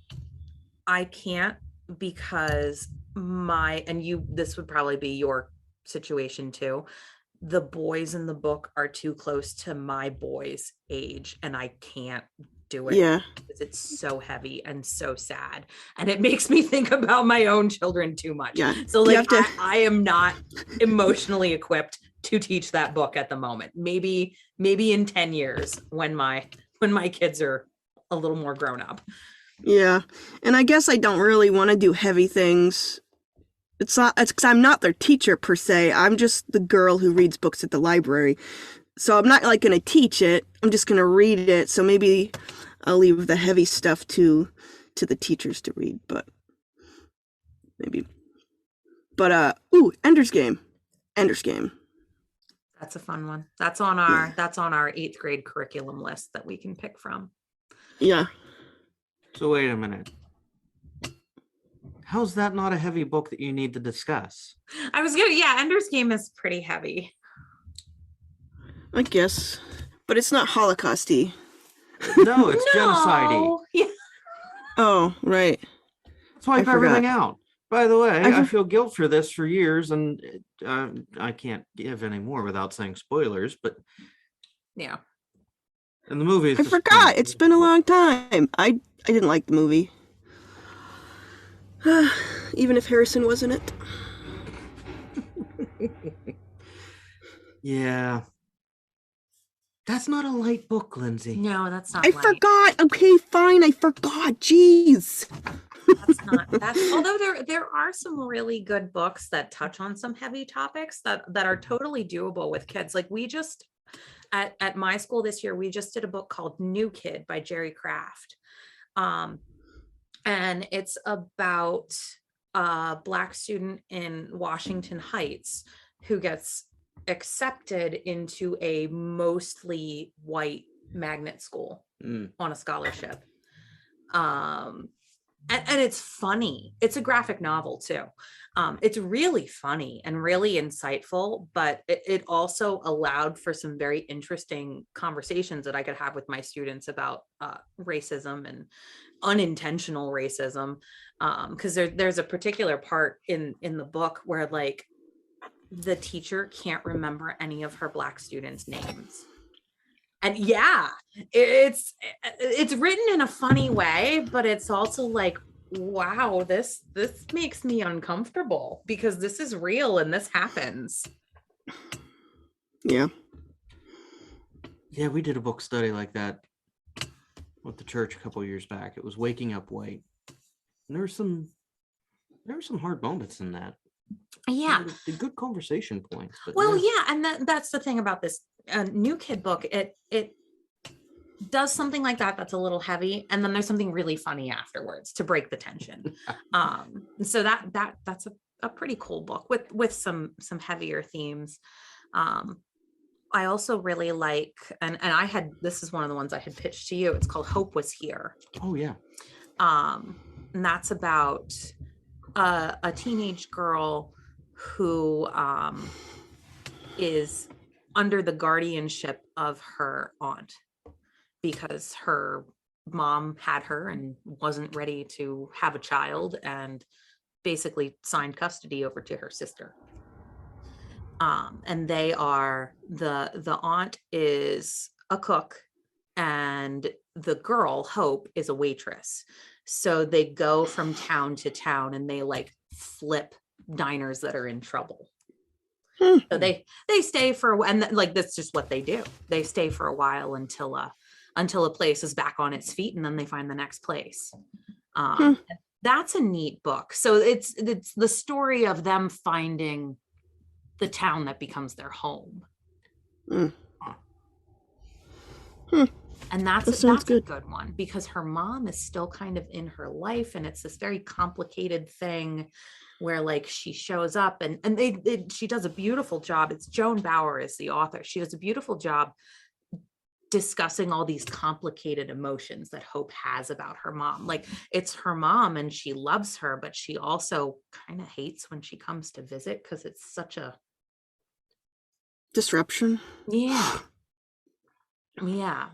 because this would probably be your situation too. The boys in the book are too close to my boy's age, and I can't do it. Yeah, because it's so heavy and so sad, and it makes me think about my own children too much. Yeah, so like I am not emotionally equipped to teach that book at the moment. Maybe in 10 years when my kids are a little more grown up. Yeah, and I guess I don't really want to do heavy things. It's because I'm not their teacher per se. I'm just the girl who reads books at the library. So I'm not like going to teach it. I'm just going to read it. So maybe I'll leave the heavy stuff to the teachers to read, but maybe. But Ender's Game. That's a fun one. That's on our 8th grade curriculum list that we can pick from. Yeah. So wait a minute. How's that not a heavy book that you need to discuss? Ender's Game is pretty heavy. I guess. But it's not Holocaust-y. No, it's genocide. Yeah. Oh, right. Let's wipe I forgot. everything out. By the way, I I feel guilt for this for years, and I can't give any more without saying spoilers. But Yeah. in the movie, I forgot. It's been a long time. I didn't like the movie. Even if Harrison was in it. Yeah, that's not a light book, Lindsay. No, that's not. I light. forgot. Okay, fine. I forgot. Jeez. That's not. That's although there are some really good books that touch on some heavy topics that are totally doable with kids. Like we just at my school this year, we just did a book called New Kid by Jerry Craft. And it's about a Black student in Washington Heights who gets accepted into a mostly white magnet school on a scholarship. And it's funny. It's a graphic novel too. It's really funny and really insightful, but it also allowed for some very interesting conversations that I could have with my students about racism and unintentional racism. Because there's a particular part in the book where like the teacher can't remember any of her Black students' names. And yeah, it's written in a funny way, but it's also like, wow, this makes me uncomfortable because this is real and this happens. Yeah. Yeah, we did a book study like that with the church a couple of years back. It was Waking Up White. And there were some hard moments in that. Yeah, the good conversation points. But well, yeah, and that's the thing about this New Kid book. It does something like that that's a little heavy, and then there's something really funny afterwards to break the tension. So that's a pretty cool book with some heavier themes. I also really like, and this is one of the ones I had pitched to you. It's called Hope Was Here. Oh yeah. And that's about a teenage girl who is under the guardianship of her aunt because her mom had her and wasn't ready to have a child and basically signed custody over to her sister. And they are the aunt is a cook and the girl Hope is a waitress. So they go from town to town and they like flip diners that are in trouble. So they stay for a while, and like that's just what they do. They stay for a while until a place is back on its feet, and then they find the next place. That's a neat book. So it's the story of them finding the town that becomes their home. And that's a good one because her mom is still kind of in her life, and it's this very complicated thing where like she shows up and she does a beautiful job. It's Joan Bauer is the author. She does a beautiful job discussing all these complicated emotions that Hope has about her mom. Like it's her mom and she loves her, but she also kind of hates when she comes to visit because it's such a disruption. Yeah.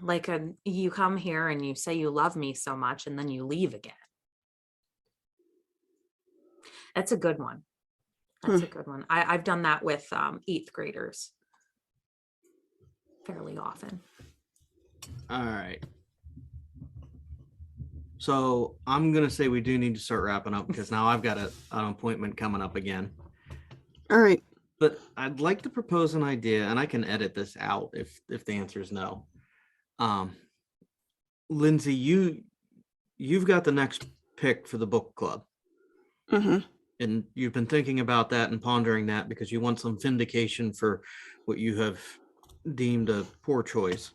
Like you come here and you say you love me so much and then you leave again. That's a good one. That's a good one. I've done that with 8th graders fairly often. All right. So I'm going to say we do need to start wrapping up because now I've got an appointment coming up again. All right. But I'd like to propose an idea, and I can edit this out if the answer is no. Lindsay, you've got the next pick for the book club. And you've been thinking about that and pondering that because you want some vindication for what you have deemed a poor choice.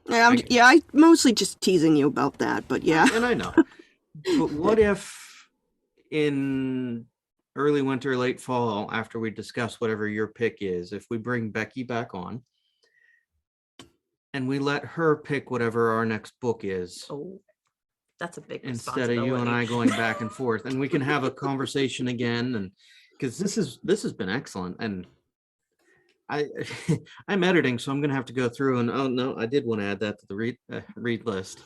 Yeah, I mostly just teasing you about that, but yeah. And I know. But what if in early winter, late fall, after we discuss whatever your pick is, if we bring Becky back on and we let her pick whatever our next book is? Oh, that's a big instead of you and I going back and forth, and we can have a conversation again. And because this has been excellent, and I I'm editing, so I'm gonna have to go through and oh no, I did want to add that to the read list.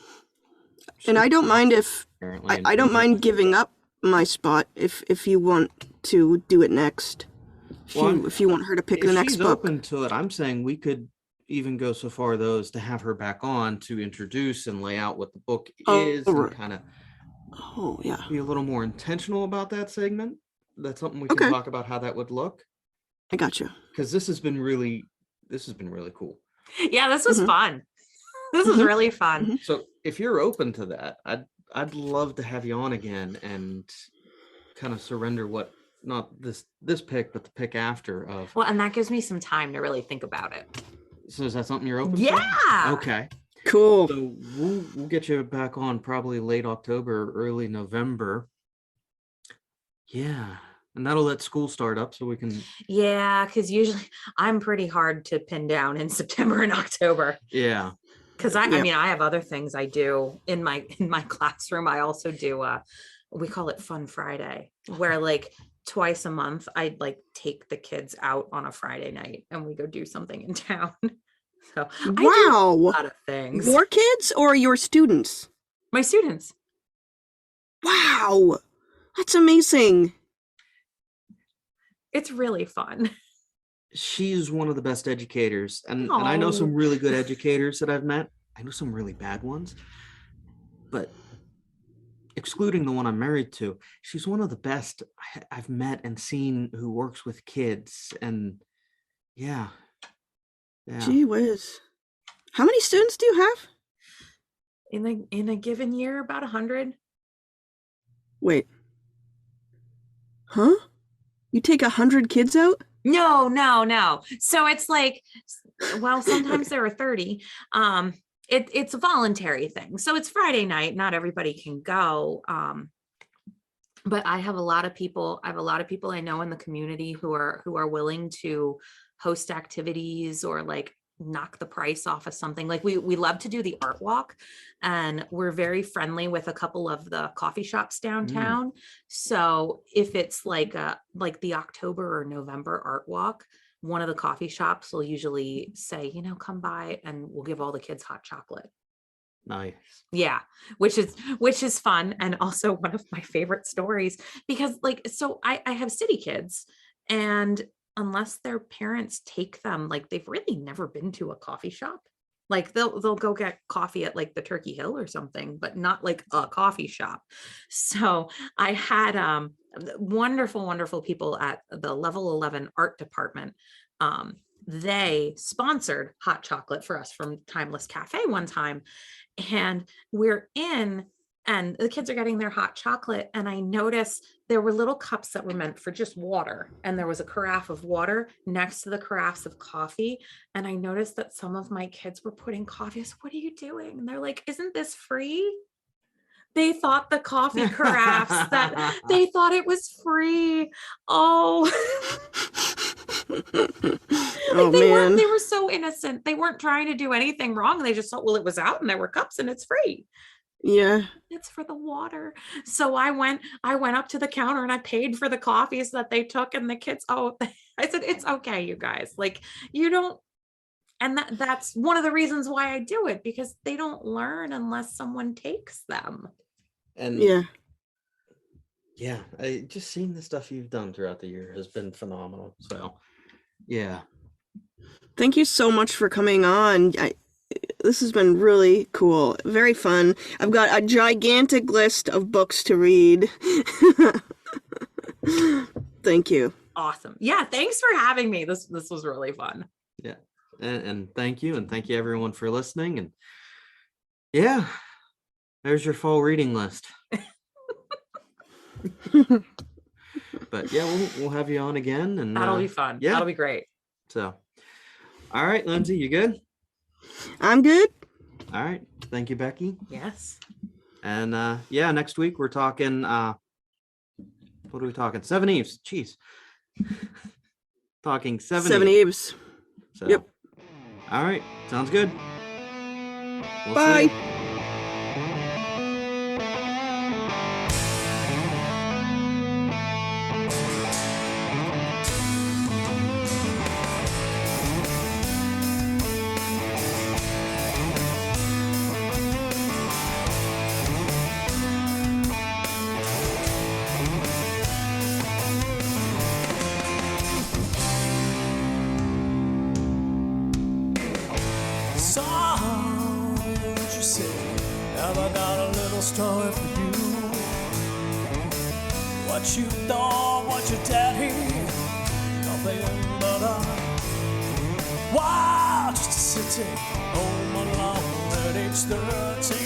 And I don't mind if Apparently, I don't mind giving up my spot if you want to do it next. If you want her to pick if the next she's book. open to it, I'm saying we could even go so far those to have her back on to introduce and lay out what the book is and right. kind of yeah. be a little more intentional about that segment. That's something we Okay. can talk about how that would look. I got you. Because this has been really cool. Yeah, this was fun. This was really fun. So if you're open to that, I'd love to have you on again and kind of surrender what not this pick, but the pick after of. Well, and that gives me some time to really think about it. So is that something you're open to? Yeah. Okay. Cool. So we'll get you back on probably late October, early November. Yeah. And that'll let school start up so we can. Yeah, because usually I'm pretty hard to pin down in September and October. Yeah. Because I mean, I have other things I do in my classroom. I also do we call it Fun Friday, where like twice a month I'd like take the kids out on a Friday night and we go do something in town. So I do a lot of things. Your kids or your students? My students. Wow. That's amazing. It's really fun. She's one of the best educators. And I know some really good educators that I've met. I know some really bad ones. But excluding the one I'm married to, she's one of the best I've met and seen who works with kids. And yeah. Gee whiz. How many students do you have? In a given year, about 100. Wait. Huh? You take 100 kids out? No. So it's like, well, sometimes there are 30. It's a voluntary thing. So it's Friday night. Not everybody can go. But I have a lot of people. I know in the community who are willing to host activities or like knock the price off of something. Like we love to do the art walk, and we're very friendly with a couple of the coffee shops downtown. So if it's like the October or November art walk, one of the coffee shops will usually say, come by and we'll give all the kids hot chocolate. Nice. Yeah, which is fun. And also one of my favorite stories, because so I have city kids, and unless their parents take them, like they've really never been to a coffee shop. Like they'll go get coffee at like the Turkey Hill or something, but not like a coffee shop. So I had wonderful people at the level 11 art department. They sponsored hot chocolate for us from Timeless Cafe one time, and we're in, and the kids are getting their hot chocolate, and I noticed there were little cups that were meant for just water, and there was a carafe of water next to the carafes of coffee, and I noticed that some of my kids were putting coffee. I said, "What are you doing?" And they're like, "Isn't this free?" They thought the coffee carafes, that they thought it was free. Oh. They were so innocent. They weren't trying to do anything wrong. They just thought, well, it was out and there were cups and it's free. Yeah. It's for the water. So I went up to the counter and I paid for the coffees that they took, and the kids, I said, it's okay, you guys. Like, you don't, and that's one of the reasons why I do it, because they don't learn unless someone takes them. And yeah, just seeing the stuff you've done throughout the year has been phenomenal. So yeah. Thank you so much for coming on. This has been really cool. Very fun. I've got a gigantic list of books to read. Thank you. Awesome. Yeah, thanks for having me. This was really fun. Yeah. And thank you. And thank you everyone for listening. And yeah, there's your fall reading list. But yeah, we'll have you on again, and that'll be fun. Yeah, that'll be great. So, all right, Lindsay, you good? I'm good. All right, thank you, Becky. Yes. And yeah, next week we're talking. What are we talking? Seven Eves. Jeez. Talking Seven Eves. So, yep. All right, sounds good. Bye. See. said, have I got a little story for you? What you thought, what your daddy, nothing but a wild just a city, home alone at age 13.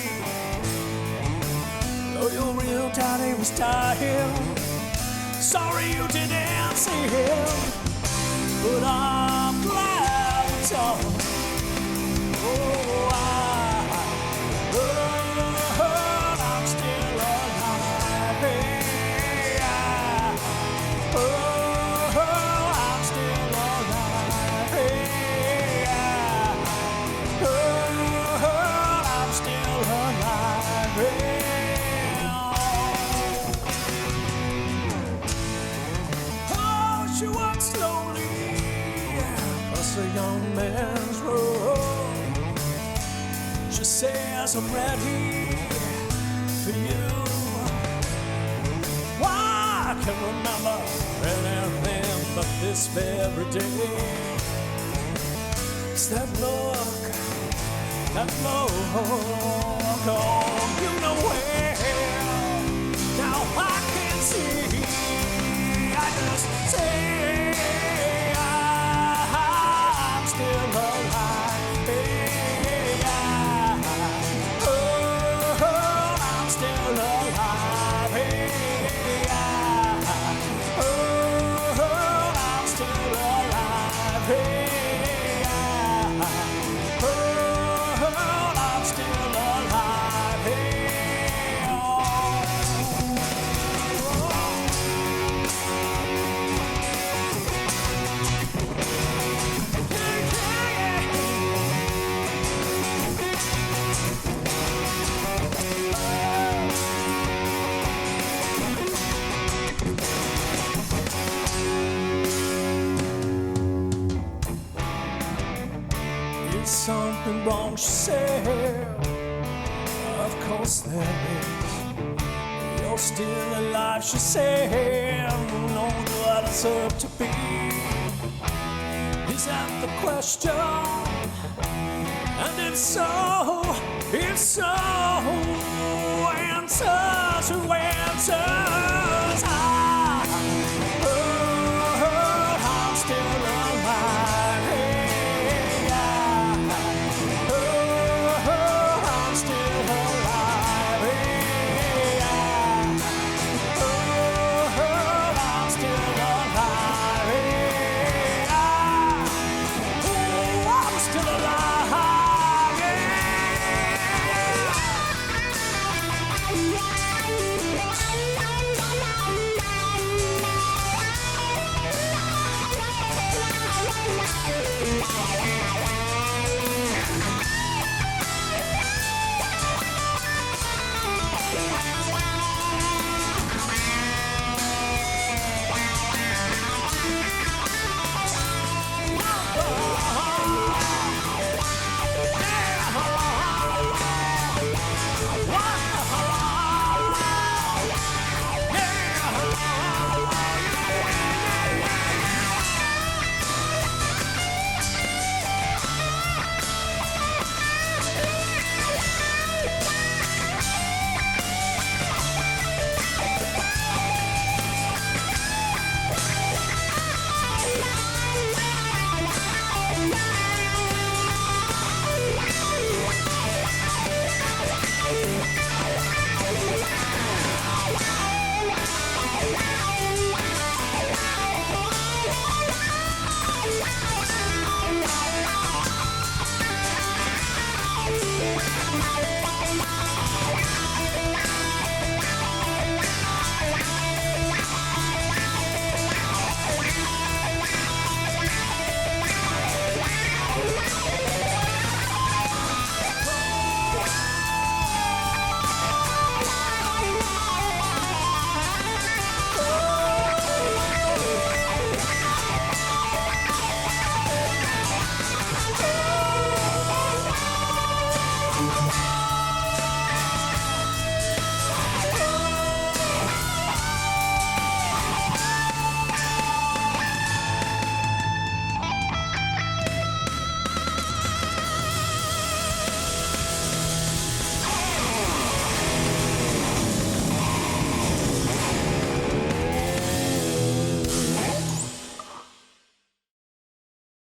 Though your real daddy was dying, sorry you didn't see him, but I'm glad it's all. Oh, I'm still alive. Hey, I'm still alive. Hey, I'm still alive. Oh, she walked slowly across the young man's road. She says, I'm ready for you. Why, I can remember anything but this very day. It's that look, oh, you know where. Now I can see, I just say, I'm still alive. Hey, I'm still alive. Hey, I'm still alive. Hey, I'm still alive. Hey, is something wrong, she said. Of course there is. You're still alive, she said. No, what it's up to be. Is that the question? And if so, answer to answer.